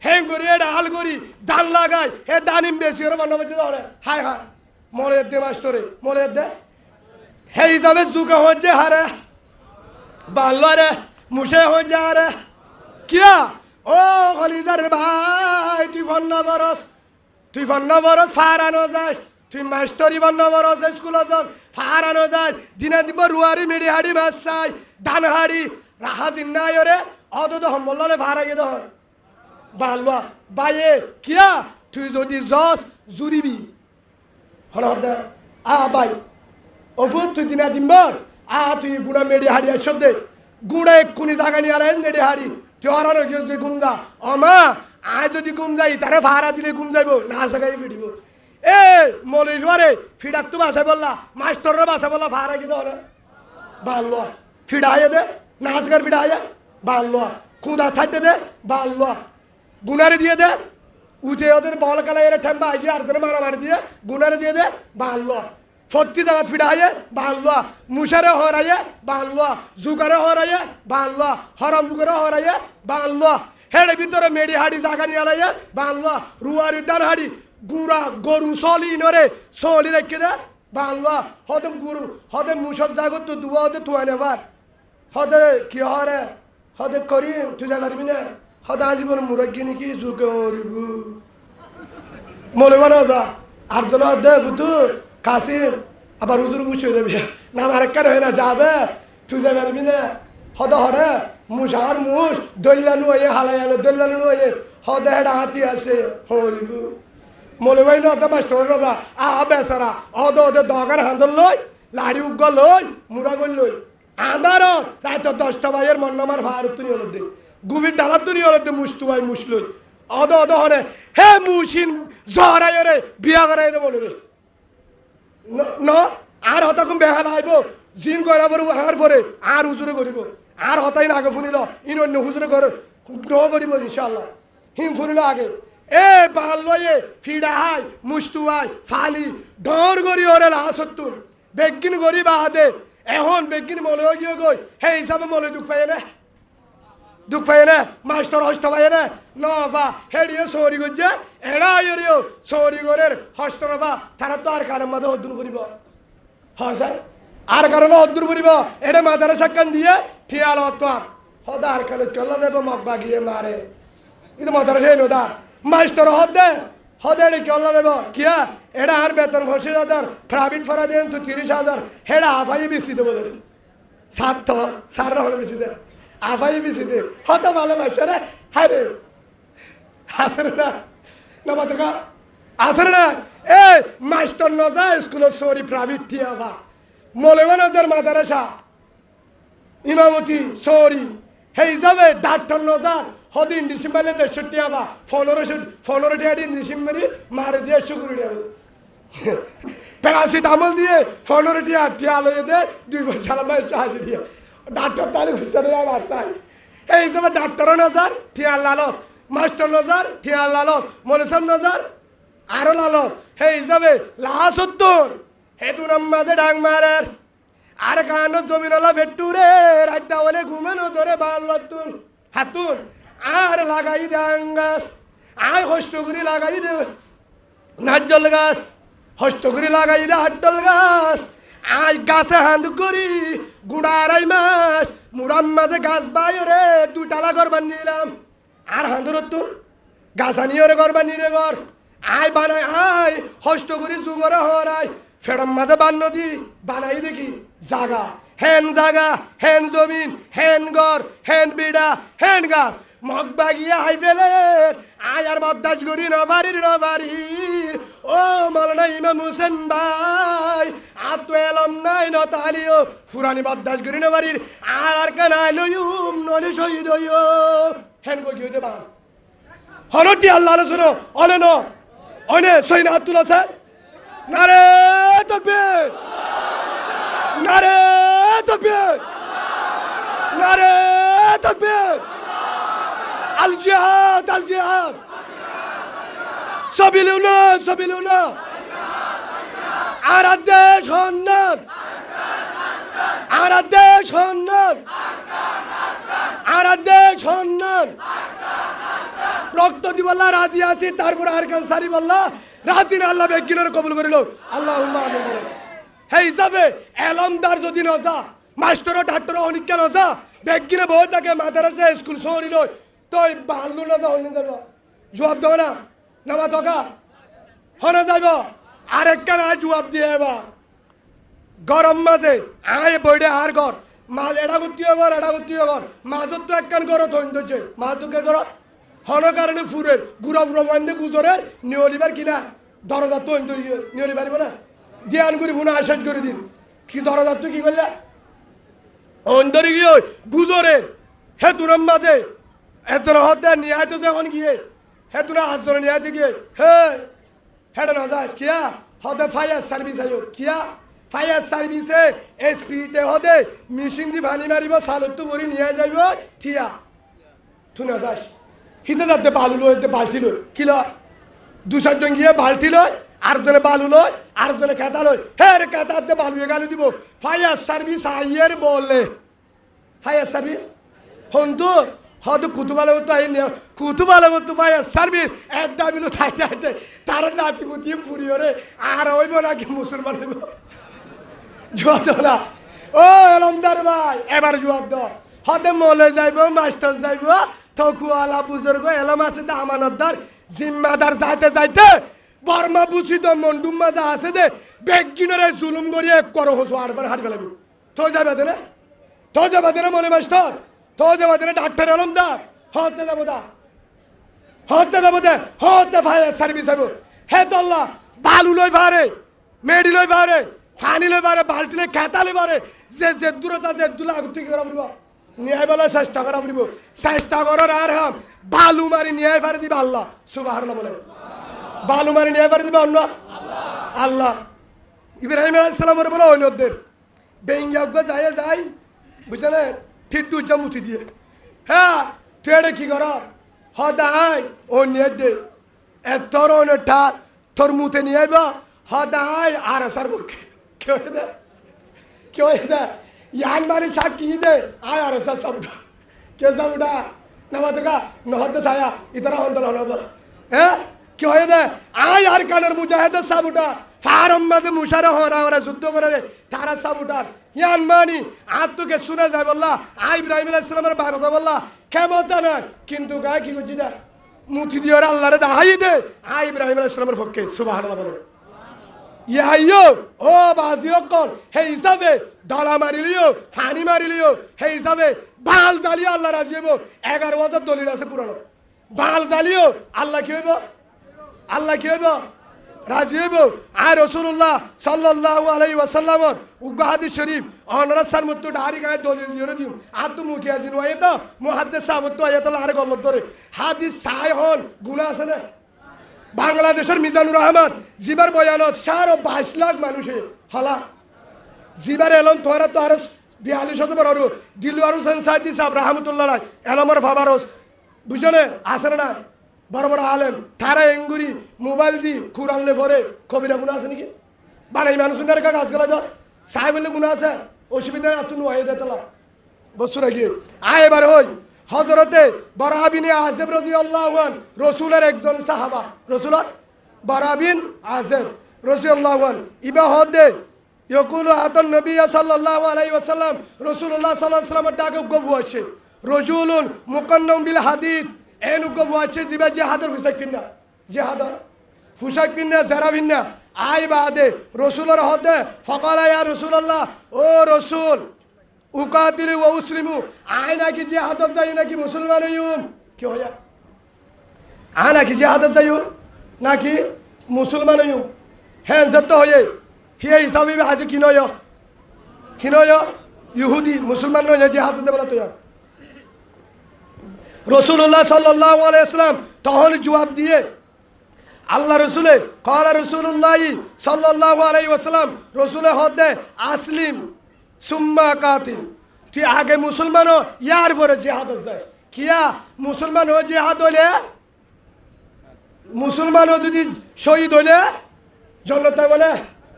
হ্যাং করি এটা হাল করি দান লাগাই হে দানিম বেশি ওরে বন্যা করতে ধরে হায় হায় মরে দে মাস্টরে মরে দে হে হিসাবে জুকে হচ্ছে হারে বাল্লো রে মুসে হচ্ছে হারে কিয়া ও কলিজার ভাই তুই বন্যা বরস ফারানো যাস তুই মাস্টরি বন্যা বরস স্কুলত ফারানো যাস দিনে দিব রুয়ারি মেডি হাড়ি মাছ চাই ধান হাড়ি রাহা জিন্নাই রে অত সম্বলে ফারা গে দহন বালবা বাইয়ে কিয়া তুই যদি জস জুরিবি হল বাই ওফুত তুই দিনা দিম্বর তুই গুড়া মেডি হাড়ি আসব দে গুড়া এক্ষুনি জাগা নিয়ে আলেন মেডি হাড়ি তুই হরানো গিয়ে তুই গুমদা অমা আয় যদি গুম যাই তারে ভাড়া দিলে গুম যাইব না জায়গায় ফিরিব এ মলিজরে ফিডার তো বাসা বললা মাস্টররা বাসা বললা ভাড়া কি ধরে বাল্লো ফিডাইয়ে দে নাচগার ফিডাইয়ে বাল্লো খুদা থাকতে দে বাল্লো গুনারে দিয়ে দে উঠে ওদের বল কালা এর ঠেম্বা আগে আর ধরে মারামারি দিয়ে গুনারে দিয়ে দে বাল্লো 40 জায়গা ফিডাইয়ে বাল্লো মুশারে হরাইয়ে বাল্লো জুকারে হরাইয়ে বাল্লো হরম জুকারে হরাইয়ে বাল্লো হেড়ে ভিতরে মেডি হাড়ি জাগা নিয়ে আলাইয়ে বাল্লো রুয়ারি দান হাড়ি গুড়া গরু সলি নরে সলি রেখে দে বাল্লো হদম গুরু হদে মুসর জাগত তো দুয়া হদে তুয়া নেবার হদে কি হরে হদে করিম তুই যা পারবি না হদে আজীবন মুরগি নাকি জুকে মরিবু মনে বানা যা আর জন দে ফুতুর কাসিম আবার হুজুর বুঝে দেবে না আমার একটা হয় না যাবে তুই যা পারবি না হদে হরে মুসার মুস দল্লানু হয়ে হালাইয়ানো দল্লানু হয়ে হদে হেডা হাতি আছে হরিবু মনে ভাই না মাস্টর রাজা বেচারা অদে দগার হাঁদর লই লাড়ি উগ লই মুরা গল লই আন্দার রাত 10টা বাইয়ের মন নামার ভারত তুই হল দে গুভির ডালার তুই হল দে মুস্তু ভাই মুসলই অদ হরে হে মুসিন জহরাই রে বিয়া করাই দে বলে রে ন আর হতাকুম বেহাল আইব জিন করা পরে আর পরে আর হুজুরে করিব আর হতাই না আগে ফুনিল ইন অন্য হুজুরে করে ন করিব ইনশাআল্লাহ হিম ফুনিল আগে এ বাল্লয়ে ফিডা হাই মুস্তু হাই ফালি ডর করি ওরে লাসত্তুর বেগিন করি বাহাদে এখন বেগিন মলে গিয়ে গই হে হিসাবে মলে দুঃখ পাই না দুঃখ পাই না মাস্টার হস্ত পাই না নভা হেডিও সৌরি করছে এরা এরিও সৌরি করের হস্ত নভা তারা তো আর কারণ মাঝে অর্জুন করিব হ্যাঁ স্যার আর কারণে অর্জুন করিব এটা মাথারে সাক্ষান দিয়ে ঠিয়াল হতার হদা আর কারণে চলে দেব মব্বা গিয়ে মারে কিন্তু মাথারে সেই নদার মাস্টার হদ দে হদে এটি চল্লা দেব কিয়া এটা আর বেতন 25,000 প্রাইভেট ফরা দেন তো 30,000 হেডা আফাই বেশি দেবো সাত সার হলে বেশি দে আফাই বেশি দে হত ভালোবাসে রে হ্যাঁ রে আসরে না না মাথা আসরে না এ মাস্টার ন যায় স্কুলের সরি প্রাইভেট ঠিয়া ভা মৌলবানদের মাদারাসা ইমামতি সরি হেই যাবে ডাক্তার ন যান হদিন ডিসেম্বরে 63 আবা 15 টাকা দিন ডিসেম্বরে মারে দিয়ে শুকুর প্যারাসিটামল দিয়ে 15 টাকা টিয়া লয়ে দে 2 বছর মাস 80 টাকা ডাক্তার তাহলে খুঁজে আমার চাই এই হিসাবে ডাক্তারও নজর টিয়ার লালস মাস্টার নজর টিয়ার লালস মনেশন নজর আরো লালস সেই হিসাবে লাশ উত্তর হেতু নাম্বাদে ডাং মারের আর কানো জমিনলা ভেট্টুরে রাইতা বলে ঘুমানো ধরে বাল্লতুন হাতুন আর লাগাই দে আঙ্গাস আয় হস্তগুড়ি লাগাই দে নাজ্জল গাছ হস্তগুড়ি লাগাই দে হাট্টল গাছ আয় গাছে হাঁদ করি গুড়ারাই মাস মুরাম মাঝে গাছ বাইরে 2 টালা ঘর বান্ধিলাম আর হাঁদুর তুন গাছ আনিয়ে ঘর বানিয়ে ঘর আয় বানাই আয় হস্তগুড়ি যুগরে হরাই ফেরম মাঝে বান্ন দি বানাই দেখি জাগা হেন জমিন হেন ঘর হেন বিড়া হেন গাছ মগ বাগিয়ে হাই ফেলের আয় আর বদাস করি নবারির ও মৌলানা ইমাম হোসেন ভাই আর তো এলম নাই নতালিও ফুরানি বদাস করি নবারির আর কেন আইলো নলি শহীদ হইও হেন কই হইতে পার হনটি আল্লাহ শুনো অনে ন অনে সৈনা আব্দুল আছে নারে তাকবীর নারে তাকবীর নারে তাকবীর আল জিহাদ সাবিলুল্লাহ আর দেশ হন্নান রক্ত দিবল্লা রাজি আছি তারপর আর কান সারি বললা রাজি না আল্লাহ বেগিনের কবুল করিল আল্লাহুম্মা আমিন হে হিসাবে এলমদার যদি নজা মাস্টার ডাক্তার অনিকা নজা বেগিনে বই থাকে মাদ্রাসা স্কুল শহরি লই তই বাল্লু না যা হনে যাব জবাব দাও না নামা তকা হনে যাব আরেকটা না জবাব দিয়ে এবার গরম মাঝে আয় বইডে আর ঘর মাছ এডা করতেও ঘর মাছত তো একখান ঘর থইন ধরছে মাছ তোকে ঘর হন কারণে ফুরের গুড়া বান্ধে গুজরের নিয়লিবার কিনা দরজা তো নিয়লি পারিব না ধ্যান করি ফোন আশ্বাস করে দিন কি দরজা তো কি করলে অন্তরে গিয়ে গুজরের হে তুরাম মাঝে এতরা হত্যা নিয়ে আইতো যখন গিয়ে হে তোরা হাত ধরে নিয়ে আইতে গিয়ে হেডা না যাস কিয়া হতে ফায়ার সার্ভিস আইও কিয়া ফায়ার সার্ভিসে এসপিতে হতে মেশিন দি পানি মারিব সালতো করে নিয়ে যাইব থিয়া তুই না যাস হিতে যাতে বালু লইতে বালতি লই কি লয় 2-4 জন গিয়ে বালতি লয় আর জনে বালু লয় আর জনে খেতা লয় হে রে খেতাতে বালু গালু দিব ফায়ার সার্ভিস আইয়ের বলে ফায়ার সার্ভিস হন্তু হয়তো কুতুবালে মতো আইনি কুতুবালে মতো ফায়ার সার্ভিস একটা বিলু থাইতে তার নাতি পুতি ফুরিয়রে আর হইব নাকি মুসলমান হইব জবাব দাও না ও এলমদার ভাই এবার জবাব দাও হতে মলে যাইব মাস্টার যাইব থকুয়ালা বুজুর্গ এলম আছে দা আমানতদার জিম্মাদার যাইতে বর্মা বুঝিত মন্ডুম মাজা আছে দে বেগিনরে জুলুম করিয়ে করো হসো আরবার হাট ফেলাবি তো যাবে দে মনে মাস্টার তো যাবে দে ডাক্তার এলমদার হতে যাবো দে হতে ফায়ার সার্ভিস হইব হে দল্লা বালু লই পারে মেডি লই পারে ফানি লই পারে বালতি লই খেতা লই পারে যে দূরতা যে দুলা তুই কি করা পড়ব নিয়ে বলা চেষ্টা করা পড়ব চেষ্টা করার আর হাম বালু মারি নিয়ে পারে দিবা আল্লাহ সুবহানাল্লাহ বলে বালু মারি নিয়ে পারে দিবা অন্য আল্লাহ ইব্রাহিম আলাইহিস সালামের বলে অন্যদের বেঙ্গা যায় বুঝলে ঠিক দুইটা মুঠি দিয়ে হ্যাঁ তুই এটা কি কর হদাই ও নিয়ে দে তোর অনেকটা তোর মুখে নিয়ে আইবা হদাই আর আসার মুখে কেউ দে ইয়ান মারি সাক্ষী দে আর আসার সবটা কে যাবটা নামা দেখা নহদ্দে ছায়া ইতারা অন্তল হলো হ্যাঁ কি হয়ে দে আই আর কানের মুজাহিদের সাবুটা ফারম মাঝে মুশারা হরা ওরা যুদ্ধ করে তারা সাবুটার ইয়ান মানি আর তোকে শুনে যায় বললা আই ইব্রাহিম আলাইহিস সালামের ভাই কথা বললা ক্ষমতা নয় কিন্তু গায় কি করছি দে মুথি দিয়ে আল্লাহরে দাহাই দে আই ইব্রাহিম আলাইহিস সালামের পক্ষে সুবহানাল্লাহ বলে ইয়াইও ও বাজিও কল হে হিসাবে দলা মারিলিও ফানি মারিলিও হে হিসাবে বাল জ্বালিও আল্লাহ রাজি হইব 11 বছর দলিল আছে পুরানো বাল জ্বালিও আল্লাহ কি হইব আল্লাহ কি হইব রাজি হইব আর রাসূলুল্লাহ সাল্লাল্লাহু আলাইহি ওয়াসাল্লামর উগ্র হাদিস শরীফ অনরাসার মতো ডারি গায়ে দলিল দিয়ে দিও আর তো মুখে আজিন ওই তো মুহাদ্দিস সাহেব তো আয়াতুল্লাহ আরে গল্লত ধরে হাদিস সাই হন গুনাহ আছে না বাংলাদেশের মিজানুর রহমান জিবার বয়ানত 22 লাখ মানুষে হলা জিবার এলম তোরা তো আর 42 বড় দিলওয়ার হোসেন সাইদি সাহেব রহমতুল্লাহ এলমর ফাবারস বুঝলে আসে না বড় বড় আলেম তারা এঙ্গুরি মোবাইল দি কুরআনলে ভরে কবিরা গুনাহ আছে নাকি বানাই মানুষের কাজ গলা দস সাহেব বলে গুনাহ আছে অসুবিধা না তুই ওয়াই দেতলা বছর আগে আয় এবার হই হযরতে বারা বিন আযিব রাদিয়াল্লাহু আন রাসূলের একজন সাহাবা রাসূলের বারা বিন আযিব রাদিয়াল্লাহু আন ইবা হদে ইয়াকুলু আতান নবী সাল্লাল্লাহু আলাইহি ওয়াসাল্লাম রাসূলুল্লাহ সাল্লাল্লাহু আলাইহি ওয়াসাল্লাম ডাকে গবু আছে রাজুলুন মুকান্নাম বিল হাদিদ এন গবু আছে জিবা জিহাদের ফুসাক কিনা জিহাদার ফুসাক কিনা যারা বিনা আই বাদে রাসূলের হদে ফাকালা ইয়া রাসূলুল্লাহ ও রাসূল উকাতিল ওয়া উসলিমু আয় নাকি জিহাদত যাই নাকি মুসলমান হইম কি হইয়া আয় নাকি জিহাদত যাই নাকি মুসলমান হইম হ্যাঁ যত হয়ে হে হিসাবে হাতে কি নয় ইহুদি মুসলমান নয় জিহাদত বলা তো রাসূলুল্লাহ সাল্লাল্লাহু আলাইহি ওয়াসাল্লাম তখন জবাব দিয়ে আল্লাহ রসুলে ক্বালা রাসূলুল্লাহ সাল্লাল্লাহু আলাইহি ওয়াসাল্লাম রসুলে হদে আসলিম সুম্মা কাতিল তুই আগে মুসলমান ইয়ার পরে জিহাদ যায় কিয়া মুসলমান ও জিহাদ হলে মুসলমান যদি শহীদ হলে জন্নত বলে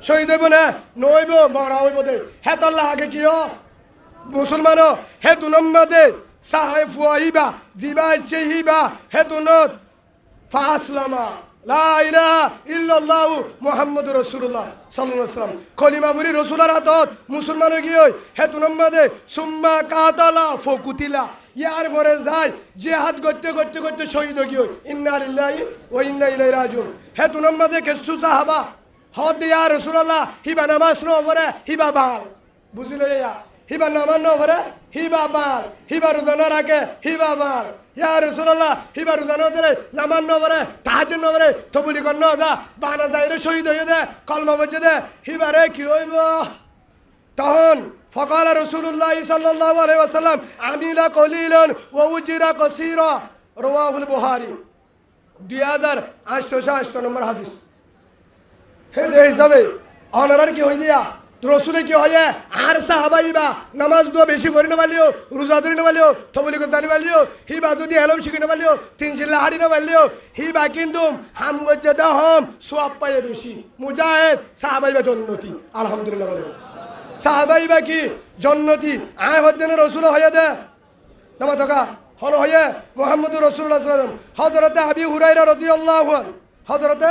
শহীদ হইব না নইব মরা হইব দে হে তাল্লাহ আগে কিয় মুসলমান হে তুনম্মাদে সাহেব ফুয়াইবা জিবা চেহিবা হে তুনত ফাসলামা লা ইলাহা ইল্লাল্লাহু মুহাম্মাদুর রাসূলুল্লাহ সাল্লাল্লাহু আলাইহি ওয়াসাল্লাম কলিমা পড়ি রাসূলের হাতত মুসলমান হই গিয়ে হে তুনম্মাদে সুম্মা কাতালা ফুকুতিলা ইয়ার পরে যায় জিহাদ করতে করতে করতে শহীদ হই গিয়ে ইন্না লিল্লাহি ওয়া ইন্না ইলাইহি রাজিউন হে তুনম্মাদে কিছু সাহাবা হদ ইয়া রাসূলুল্লাহ হিবা নামাজ নো পড়ে হিবা বাল বুঝিলে ইয়া হিবা নামাজ নো পড়ে হিবা বাল হিবা রোজা না রাখে হিবা বাল ইয়া রাসূলুল্লাহ হিবা রোজা না ধরে নামাজ না পড়ে তাহাজ্জুদ না পড়ে তবুলি কর না যা বানা যাইরে শহীদ হয়ে দে কলমা পড়ে দে হিবারে কি হইব তখন ফকাল রাসূলুল্লাহ সাল্লাল্লাহু আলাইহি ওয়াসাল্লাম আমিলা কলিলান ওয়া উজিরা কাসীরা রাওয়াহুল বুখারী 2888 নম্বর হাদিস হে যে হিসাবে অনারার কি হই দিয়া রসুলে কি হয় আর সাহাবাইবা নামাজ দো বেশি পড়ি না পারলিও রোজা ধরি না পারলিও তবলি করে জানি পারলিও হিবা যদি এলম শিখি না পারলিও তিন চিল্লা হাড়ি না পারলিও হিবা কিন্তু হাম গজ্জে হম সব পাইয়ে বেশি মুজাহিদ সাহাবাইবা জন্নতি আলহামদুলিল্লাহ বলে সাহাবাইবা কি জন্নতি আয় হদ্দেন রসুল হয়ে দে নামা থাকা হন হয়ে মুহাম্মদুর রাসূলুল্লাহ সাল্লাল্লাহু আলাইহি ওয়াসাল্লাম হযরতে আবি হুরায়রা রাদিয়াল্লাহু আনহু হযরতে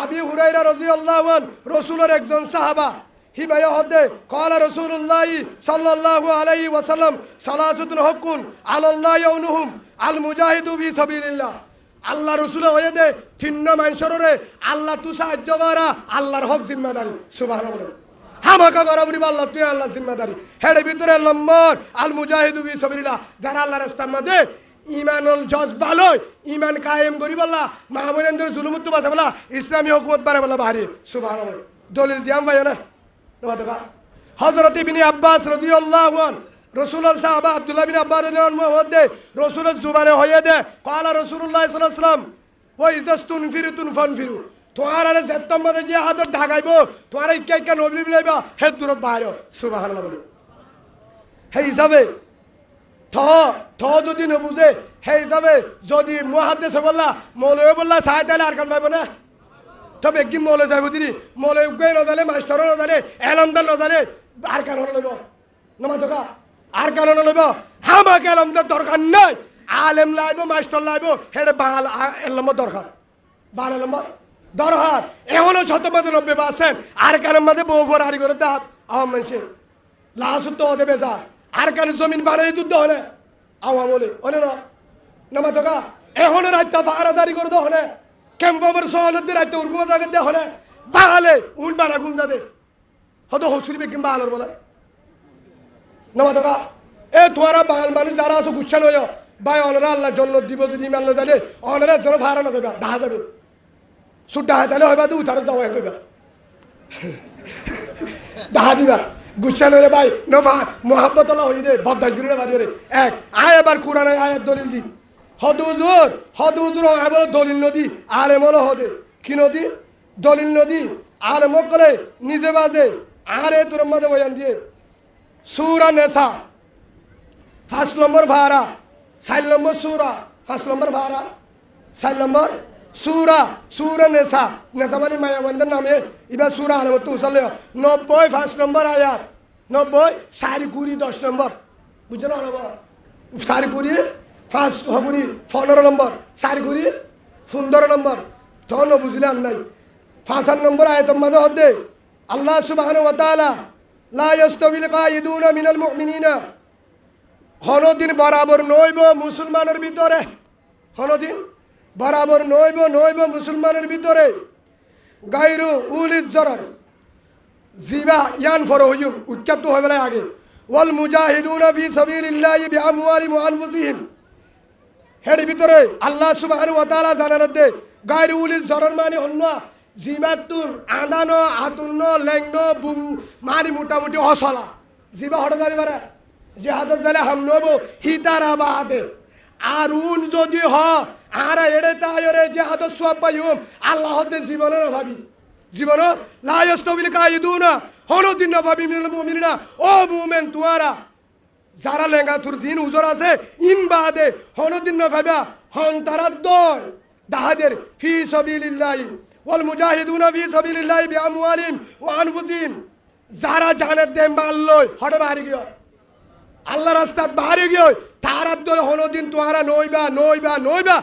আবি হুরায়রা রাদিয়াল্লাহু আনহু রাসূলের একজন সাহাবা হিবায়া হদে ক্বালা রাসূলুল্লাহ সাল্লাল্লাহু আলাইহি ওয়াসাল্লাম সালাসাতুন হুকুন আলাল্লাহি ইয়াউনুহুম আল মুজাহিদু ফি সাবিলিল্লাহ আল্লাহ রাসূল হয়ে দে তিন্ন মানুষরে আল্লাহ তু সাহায্য করা আল্লাহর হক জিম্মাদারি সুবহানাল্লাহ হামাকা করা বলি আল্লাহ তুই আল্লাহ জিম্মাদারি হেডে ভিতরে নম্বর আল মুজাহিদু ফি সাবিলিল্লাহ যারা আল্লাহর রাস্তার মধ্যে ইমানুল জজবা লয় ইমান কায়েম করি বলা মাহমুদের জুলুমুত বাঁচা বলা ইসলামী হুকুমত বাড়ে বলা বাহারি সুবহানাল্লাহ দলিল দিয়াম ভাই না হযরত ইবনে আব্বাস রাদিয়াল্লাহু আনহু রাসূলুল্লাহ সাহাবা আব্দুল্লাহ বিন আব্বাস রাদিয়াল্লাহু আনহু হদে রাসূলের জুবানে হয়ে দে ক্বালা রাসূলুল্লাহ সাল্লাল্লাহু আলাইহি ওয়াসাল্লাম ওয়া ইজাস্তুনফিরু তুনফানফিরু তোমার আরে যেতম মধ্যে যে হাত ঢাকাইব তোমার ইক্কা নবী বিলাইবা হে দূরত বাইরে সুবহানাল্লাহ বলে হে হিসাবে থ যদি না বুঝে হে হিসাবে যদি মুহাদ্দিস বললা মৌলভী বললা সাহেব তাহলে আর কান পাইব না তবে একদিন মৌলে যাইব দিদি মৌলে উগাই নজালে মাস্টারও নজালে এলমদার নজালে আর কারণ লইব নমা তোকা আর কারণ লইব হামাকে এলমদার দরকার নাই আলেম লাইব মাস্টার লাইব হেডে বাল এলম দরকার বাল এলম দরকার এমনও 97 আছেন আর কারণ মাঝে বউ ফর আরি করে দাব আওয়াম মানুষের লাশ তো হতে বেজা আর কারণ জমিন বাড়াই দুধ হলে আওয়াম বলে ওনে না নামা দোকা এখনো রাইতা ফারাদারি করে দহনে ক্যাম্পামের সহলতে রাইতে উর্গুমা জায়গা দে হনে বাগালে উন বানা গুন যাদে হয়তো হসুরি বেকিম বাগালের বলে নামা দোকা এ তোমারা বাগাল মানুষ যারা আছো গুচ্ছান হইয় ভাই অনরা আল্লাহ জন্য দিব যদি মানলে তাহলে অনরা জন্য ফারা না দেবে দেখা যাবে সুট ডাহা তাহলে হইবা তো উঠারে যাওয়া হইবা দেখা দিবা গুচ্ছান হইলে ভাই নফা মোহাব্বত হই দে বদাস গুলি না বাড়ি এক আয় এবার কোরআনের আয়াত দলিল দি হদুজুর এবার দলিল নদী আলেম হলো হদে কি নদী দলিল নদী আলেম কলে নিজে বাজে আরে তোর মাঝে বয়ান দিয়ে সুরা নেশা 5 নম্বর ভাড়া 4 নম্বর সুরা 5 নম্বর ভাড়া 4 নম্বর সুরা নেশা নেতা মানে মায়াবন্ধের নামে এবার সুরা আলেম তো উসালে 90 5 নম্বর আয়াত 90 4 20 10 নম্বর বুঝছো না 4 20 5 হগুড়ি 15 নম্বর 4 20 15 নম্বর তখন বুঝলেন নাই 5 নম্বর আয়াতের মাঝে হদে আল্লাহ সুবহানাহু ওয়া তাআলা লা ইয়াস্তাবিল কায়িদুনা মিনাল মুমিনিনা হনদিন বরাবর নইব মুসলমানের ভিতরে হনদিন বরাবর নইব মুসলমানের ভিতরে গায়রু উলিজ জরর জিবা ইয়ান ফরহুম উচ্চাত হইবে আগে ওয়াল মুজাহিদুনা ফি সাবিলিল্লাহি বিআমওয়ালিহিম ওয়া আনফুসিহিম হের ভিতরে আল্লাহ সুবহানাহু ওয়া তাআলা জানার দে গায়রু উলিজ জরর মানে অন্য জিবাতুন আদানো আতুন্ন লেঙ্গ বুম মারি মোটামুটি অসলা জিবা হঠাৎ জানি পারে যে হাতে জালে হাম নব হিতারাবাদে আর উন যদি হ আর এড়ে তাইরে যে হাতে সব পাইম আল্লাহ হতে জীবনে না ভাবি জীবন লা ইয়াস্তাবিল কায়িদুনা হনদিন না ভাবি মিনাল মুমিনিনা ও মুমিন তুয়ারা যারা লেঙ্গা তুর জিন উজর আছে ইন বাদে হনদিন না ভাবা হন তারা দয় দাহাদের ফি সাবিলিল্লাহি ওয়াল মুজাহিদুনা ফি সাবিলিল্লাহি বিআমওয়ালিহিম ওয়া আনফুসিহিম যারা জানের দেম বাল্লই হঠাৎ বাড়ি গিয়ে আল্লাহ রাস্তাত বাহারে গিয়ে তার আব্দুল হনদিন তোহারা নইবা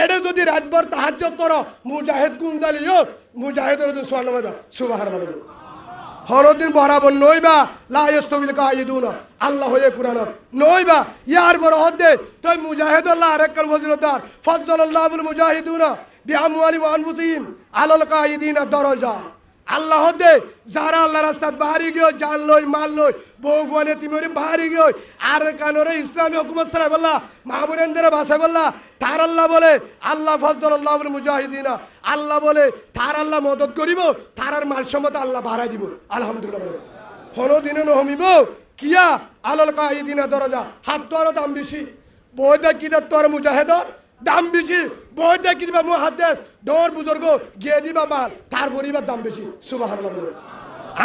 এডে যদি রাতভর তাহাজ্জুদ করো মুজাহিদ গুন জ্বালিও মুজাহিদের সোয়ান্ন হইবা সুবহানাল্লাহ হনদিন বরাবর নইবা লা ইয়াস্তাবিল কায়িদুনা আল্লাহ হয়ে কুরআন নইবা ইয়ার বড় হদে তুই মুজাহিদ আল্লাহ আরেকর ফজিলতদার ফজলাল্লাহুল মুজাহিদুনা বিআমওয়ালি ওয়া আনফুসিহিম আলাল কায়িদিনা দরজা আল্লাহ দে যারা আল্লাহ রাস্তাত বাহারি গিয়ে জান লই মাল লই বউ ফুয়ানে তিমরি বাহারি গিয়ে আর কানরে ইসলামী হুকুমত সারা বললা মাহবুরেন্দ্র বাসায় বললা তার আল্লাহ বলে আল্লাহ ফজলাল্লাহুল মুজাহিদিনা আল্লাহ বলে তার আল্লাহ মদত করিব তার আর মাল সম্মত আল্লাহ বাড়াই দিব আলহামদুলিল্লাহ বলে হনো দিনে নহমিব কিয়া আলাল কায়িদিনা দরজা হাত তো আরো দাম বেশি বই দেখি তোর মুজাহিদর দাম বেশি বই দেখি দিবা মুহাদ্দিস দর বুজুর্গ গিয়ে দিবা মাল তার পরিবার দাম বেশি সুবহানাল্লাহ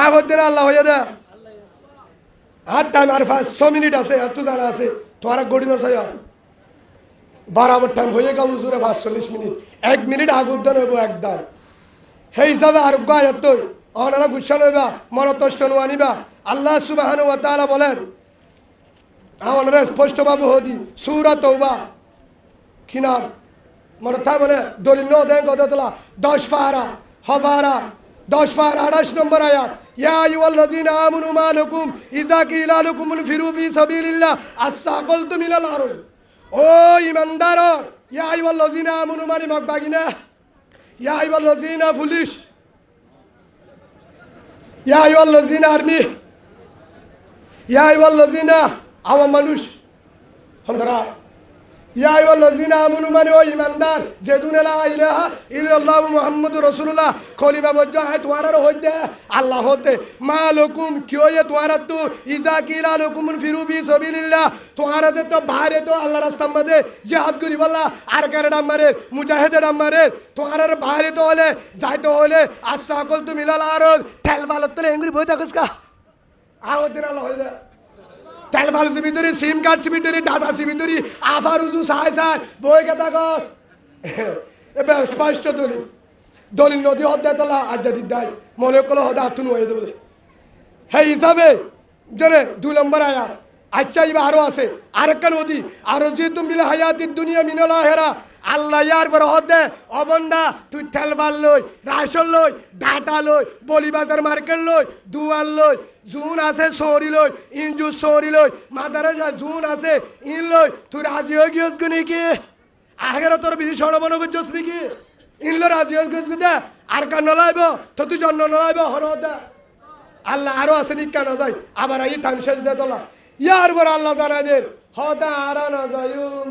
আবদের আল্লাহ হয়ে দে আর টাইম আর 5 মিনিট আছে এত জানা আছে তোরা গড়ি না চাই বরাবর টাইম হয়ে গেল হুজুরে 45 মিনিট 1 মিনিট আগুদ্দান হইব একদম সেই হিসাবে আর গায়ত অনারা গুচ্ছান হইবা মনতষ্ট আনিবা আল্লাহ সুবহানাহু ওয়া তাআলা বলেন আমরা স্পষ্টভাবে হদি সূরা তাওবা কি নাম মানে তা বলে দলিল ন দেন কতলা 10 ফারা হফারা 10 ফারা 28 নম্বর আয়াত ইয়া আইয়ুহাল্লাযীনা আমানু মা লাকুম ইযা কিলা লাকুম ফিরু ফি সাবিলিল্লাহ আসাকালতুম ইলাল আরদ ও ইমানদার ইয়া আইয়ুহাল্লাযীনা আমানু মানে মকবাগিনা ইয়া আইয়ুহাল্লাযীনা পুলিশ ইয়া আইয়ুহাল্লাযীনা আর্মি ইয়া আইয়ুহাল্লাযীনা আওয়াম মানুষ হামদারা ইয়া আইয়ুহাল্লাযীনা আমানু মানে ও ইমানদার যেদুন লা ইলাহা ইল্লাল্লাহু মুহাম্মাদুর রাসূলুল্লাহ কলিমা বজ্জ হয় তোমার হইতে আল্লাহ হতে মালুকুম কিও এ তোমার তো ইজা কিলা লাকুম ফিরু ফি সাবিলিল্লাহ তোমার তো বাইরে তো আল্লাহ রাস্তার মধ্যে জিহাদ করি বলা আর কারেডা মারে মুজাহিদের মারে তোমার বাইরে তো হলে যাইতে হলে আসাকল তুমি মিলাল আর তেল ভালো তো এঙ্গুরি বই থাকস কা আওদিন আল্লাহ হইতে তেল ভালো সিবিদরি সিম কার্ড সিবিদরি ডাটা সিবিদরি আফার উজু সাই সাই বই কথা কস এবে স্পষ্ট দলিল নদী হদ্দায় তোলা আজ্জা দিদাই মনে করলে হদা আতুন হয়ে দেবে সেই হিসাবে জনে 2 নম্বর আয়াত আচ্ছা এবার আরো আছে আরেকটা নদী আরো যে তুমি হায়াতির দুনিয়া মিনল আখিরা আল্লাহ ইয়ার বড় হদে অবন্ডা তুই তেলবার লই রাইসল লই ডাটা লই বলিবাজার মার্কেট লই দুয়ার লই জুন আছে সরি লই ইনজু সরি লই মাদারে জুন আছে ইন লই তুই রাজি হয়ে গিয়েছ নাকি আগের তোর বিধি সরবন করছিস নাকি ইনলো রাজি হয়ে গিয়েছ দে আর কান নলাইব তো তুই জন্ম নলাইব হরদা আল্লাহ আরো আছে নিকা না যাই আবার এই টাইম শেষ দে তোলা ইয়ার বড় আল্লাহ জানাদের হদা আর না যাইম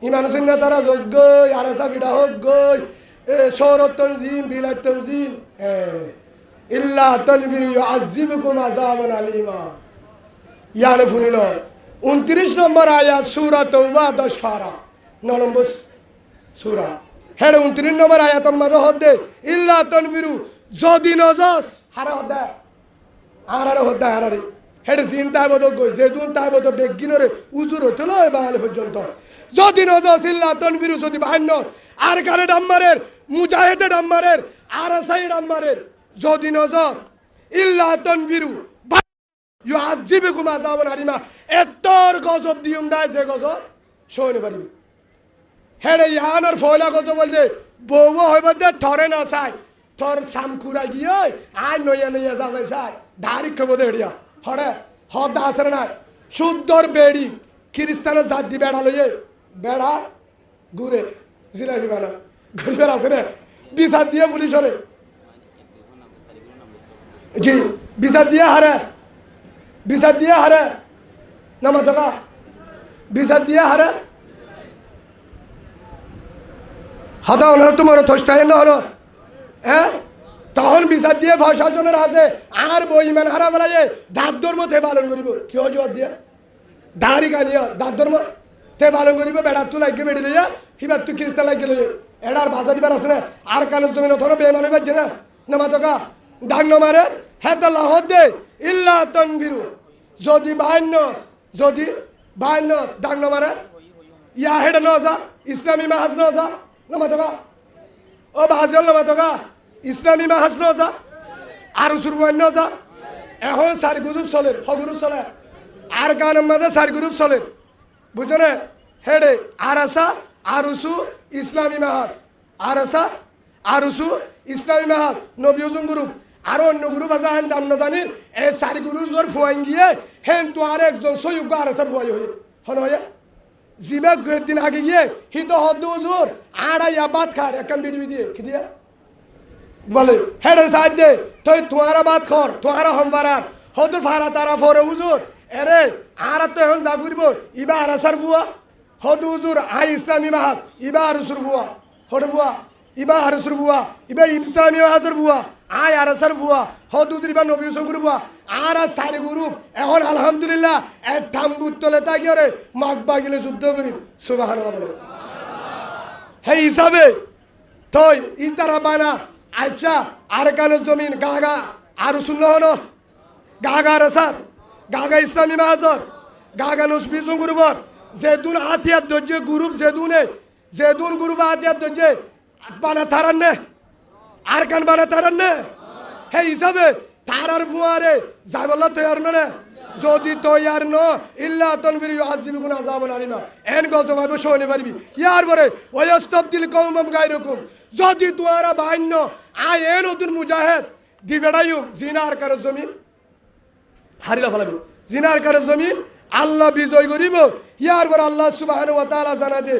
ইমান শূন্য তারা যোগ্য আর সাবিটা হোক গই শহরত তনজিম বিলাত তনজিম ইল্লা তানফিরু ইউআযিবুকুম আযাবান আলীমা ইয়ানে ফুনিল 29 নম্বর আয়াত সূরা তাওবা 10 পারা 9 নম্বর সূরা হেড 29 নম্বর আয়াত মধ্যে হদে ইল্লা তানফিরু যদি নজাস হারা হদা আর হদা হারারে হেড জিন তাইবদ গই যেদুন তাইবদ বেগিনরে উজুর হতল বাঙালি পর্যন্ত যদি নজাস ইল্লা তানফিরু যদি বাহান্ন আর কারে ডাম্মারের মুজাহিদে ডাম্মারের আর সাই ডাম্মারের যদি নজাস ইল্লা তানফিরু ইউআযিবুকুম আযাবান আলীমা এতর গজব দিউম দায় যে গজব শোনে পারিবি হেডে ইয়ানোর ফয়লা গজব বলতে বউ হইব দে থরে না চাই থর সামকুরা গিয়ে আই নইয়া নইয়া যাবে চাই ধারি খবো দে হেডিয়া হরে হদ আসরে না শুদ্ধর বেড়ি খ্রিস্টানের জাত দি বেড়া লইয়ে বেড়া ঘুরে জিলাপি বানা ঘুরবে আছে রে বিচার দিয়ে পুলিশরে জি বিচার দিয়ে হারে বিচার দিয়ে হারে নামা দেখা বিচার দিয়ে হারে হাদা হলো তোমার থস্টাই না হলো হ্যাঁ তখন বিচার দিয়ে প্রশাসনের আছে আর বইমান হারা বেলায় দাঁত ধর্ম তে পালন করিব কি জবাব দিয়ে দাড়ি কানিয়া দাঁত ধর্ম তে পালন করিব বেড়া তু লাগে বেড়ে লইয়া কিবা তুই খ্রিস্টান লাগে লইয়া এটার ভাষা দিবার আছে না আর কানের জমিন ধরো বেমান হইবার না নামা তোকা ডাক নমারের হেতাল্লাহ দে ইল্লা তানফিরু যদি বাইনস যদি বাইনস ডাক নমারে ইয়া হেড নজা ইসলামী মাহাজ নজা নামা তোকা ও বাহাজল নামা তোকা ইসলামী মাহাজ নজা আর সুরবান নজা এখন সার গ্রুপ চলে হগুরুপ চলে আর গানের মাঝে সার গ্রুপ চলে বুঝছো না হেডে আর আসা আরুসু ইসলামী মাহাজ আর আসা আরুসু ইসলামী মাহাজ নবীউজুন গ্রুপ আর অন্য গ্রুপ আছে হেন দাম জানির এই সারি গ্রুপ জোর ফুয়াইন গিয়ে হেন তো আর একজন সৈয়দ আর আসার ফুয়াই হয়ে হন হয়ে জিবা দিন আগে গিয়ে হি তো হদ্দু জোর আড়াইয়া বাদ খার একান বিড়ি দিয়ে কি দিয়ে বলে হেডের সাইড দে তুই তোমারা বাদ খর তোমারা হমবারার হদুর ফারা তারা ফরে হুজুর এরে আর তো এখন যা ঘুরব ইবা আর আসার ফুয়া হদু হুজুর আই ইসলামী মাহাজ ইবা আর সুর ফুয়া হড ফুয়া ইবা আর সুর ফুয়া ইবা ইসলামী মাহাজের ফুয়া আই আর আসার ফুয়া হদু ইবা নবী সঙ্গুর ফুয়া আর সারি গ্রুপ এখন আলহামদুলিল্লাহ এক থাম্বুর তলে তাকিয়ে রে মাকবা গেলে যুদ্ধ করি সুবহানাল্লাহ বলে হে হিসাবে তুই ইতারা বানা আচ্ছা আর কানের জমিন গাগা আর শূন্য হন গাগা রসার গাগা ইসলামী মাহাজর গাগা নসবি গুরুবর যেদুন হাতিয়ার ধৈর্য গ্রুপ যেদুন গ্রুপ হাতিয়ার ধৈর্য বানা তারান নে আর কান বানা তারান নে হে হিসাবে তারার ফুয়ারে যাবলা তৈয়ার না যদি তৈয়ার ন ইল্লা তানফিরু ইউআযিবুকুম আযাবান আলীমা এন গজব হবে শোনে পারবি ইয়ার পরে ওয়াস্তাবদিল কওমান গায়রুকুম যদি তোরা বাইন্য আয় এ নতুন মুজাহিদ দিবেড়াইম জিনার কার জমিন হারিলা ফেলাবি জিনার কার জমিন আল্লাহ বিজয় করিব ইয়ার পর আল্লাহ সুবহানাহু ওয়া তাআলা জানা দে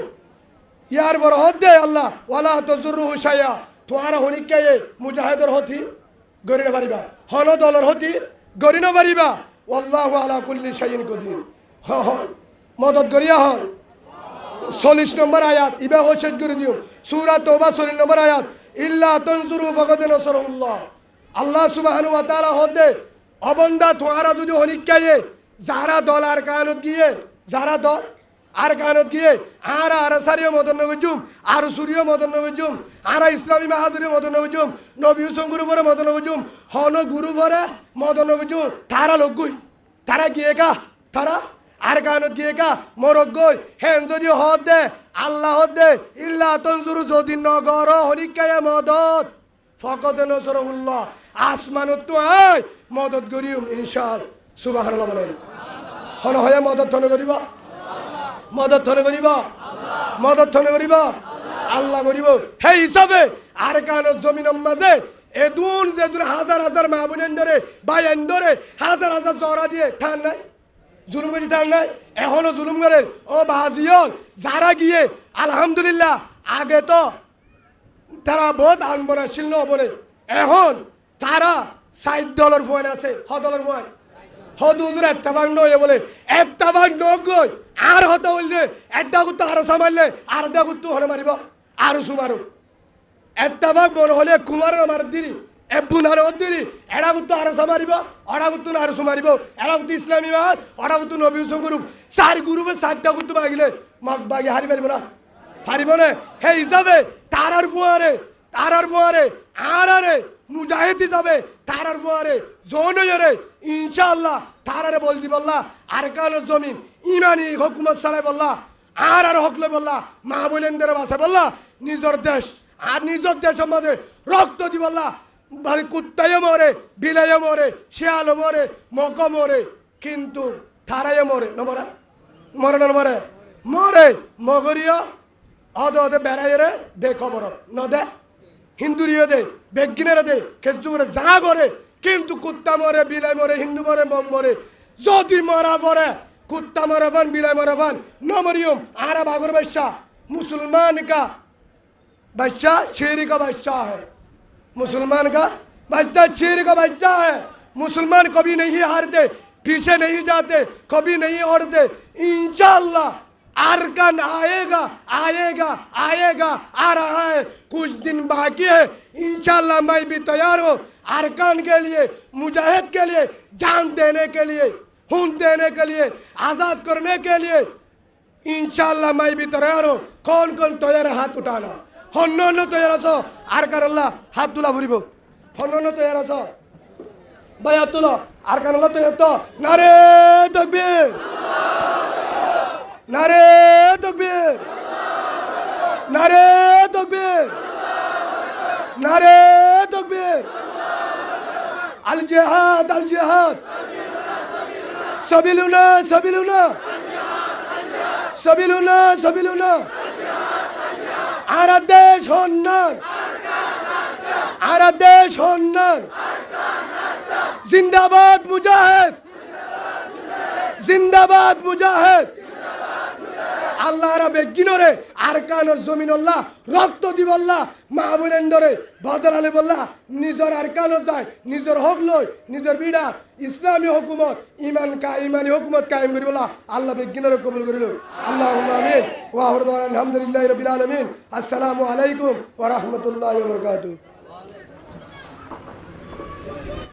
ইয়ার পর হদে আল্লাহ ওয়ালা তাজুরুহু শাইয়া তোরা হনিকে মুজাহিদর হতি গরিনা পারিবা হন দলর হতি গরিনা পারিবা আল্লাহু আলা কুল্লি শাইইন কদির মদত করিয়া হন 40 নম্বর আয়াত ইবা হোসেদ করে দিও সূরা তাওবা 40 নম্বর আয়াত ইল্লা তানজুরু ফাকাদ নাসরুল্লাহ আল্লাহ সুবহানাহু ওয়া তাআলা হদে অবন্দা তোরা যদি হনিকায়ে যারা দল আর কানত গিয়ে যারা দল আর কানত গিয়ে আর সারিও মদন নবজুম আর সূর্য মদন নবজুম আর ইসলামী মাহাজের মদন নবজুম নবী সঙ্গুর উপরে মদন নবজুম হন গুরু ভরে মদন নবজুম তারা লগুই তারা গিয়ে গা তারা আর কানত গিয়ে গা মরক গই হেন যদি হদ দে আল্লাহ হদ দে ইল্লা তানজুরু যদি নগর হনিকায়ে মদত ফাকাদ নাসরুল্লাহ আসমানত তো আয় মদত করিম ইনশাআল্লাহ সুবহানাল্লাহ বলেন হন হয়ে মদত থনে করিব মদত থনে করিব মদত থনে করিব আল্লাহ করিব সেই হিসাবে আর কান জমিনের মাঝে এদুন যে হাজার হাজার মা বোনের ধরে বাইন ধরে হাজার হাজার জরা দিয়ে ঠান নাই জুলুম করি ঠান নাই এখনো জুলুম করে ও বাজিয়ল যারা গিয়ে আলহামদুলিল্লাহ আগে তো তারা বহুত আনবো না শিল বলে এখন তারা $60 ফোন আছে $100 ফোন হদুজুর একটা ভাগ নয় বলে একটা ভাগ নগই আর হতে বললে একটা করতে আরো সামারলে আর একটা করতে হলে মারিব আরো সুমারো একটা ভাগ বড় হলে কুমারের মার দিরি এবুনার দিরি এরা করতে আরো সামারিব অরা করতে আরো সুমারিব এরা করতে ইসলামী মাস অরা করতে নবী হুসেন গ্রুপ 4 গ্রুপে 4টা করতে বাগিলে মগ বাগি হারি পারিব না পারিব না হে হিসাবে তারার ফুয়ারে আরে মুজাহিদ হিসাবে তারার ফুয়ারে জোনরে ইনশাআল্লাহ তারারে বল দি বললা আর কানো জমিন ইমানি হুকুমত সালাই বললা আর হকলে বললা মা বোনেদের বাসে বললা নিজের দেশ আর নিজের দেশের মধ্যে রক্ত দি বললা বাড়ি কুত্তায় মরে বিলাইয়ে মরে শিয়াল মরে মক মরে কিন্তু তারাই মরে নমরে মরে না মরে মরে মগরিয়া অদে বেড়াইরে দে খবর ন দে হিন্দুরিও দে বেগিনেরা দে খেজু করে যা করে কিন্তু কুত্তা মরে বিলাই মরে হিন্দু মরে মম মরে যদি মরা পরে কুত্তা মরে ফান বিলাই মরে ফান নমরিয়ম आरा बागर बादशाह मुसलमान का बादशाह शेर का बादशाह है मुसलमान का बादशाह शेर का बादशाह है मुसलमान कभी नहीं हारते पीछे नहीं जाते कभी नहीं औरते इंशाअल्लाह अरकान आएगा आएगा आएगा आ रहा है कुछ दिन बाकी है इंशाअल्लाह मैं भी तैयार हूँ अरकान के लिए मुजाहिद के लिए जान देने के लिए खून देने के लिए आज़ाद करने के लिए इंशाअल्लाह मैं भी तैयार हूँ कौन कौन तैयार है हाथ उठाना हन्नो तैयार आसो अरकान अल्लाह हाथ तुला भरिब हन्नो तैयार आसो भाई हाथ तुलो अरकान अल्लाह तैयार तो नारे तकबीर नारे तकबीर नारे तकबीर नारे तकबीर अल जिहाद सबिलुना सबिलुना सबिलुना सबिलुना आरा देश होन्नान आरा देश होन्नान जिंदाबाद मुजाहिद जिंदाबाद मुजाहिद আল্লাহরা বেগিনরে আরকানোর জমিন আল্লাহ রক্ত দিব আল্লাহ মা বোনেন্দরে বদলালে বললা নিজের আরকানো যায় নিজের হক লয় নিজের বিড়া ইসলামী হুকুমত ইমানি হুকুমত কায়েম করি বলা আল্লাহ বেগিনরে কবুল করিল আল্লাহুম্মা আমিন ওয়া আলহামদুলিল্লাহি রাব্বিল আলামিন আসসালামু আলাইকুম ওয়া রাহমাতুল্লাহি ওয়া বারাকাতুহু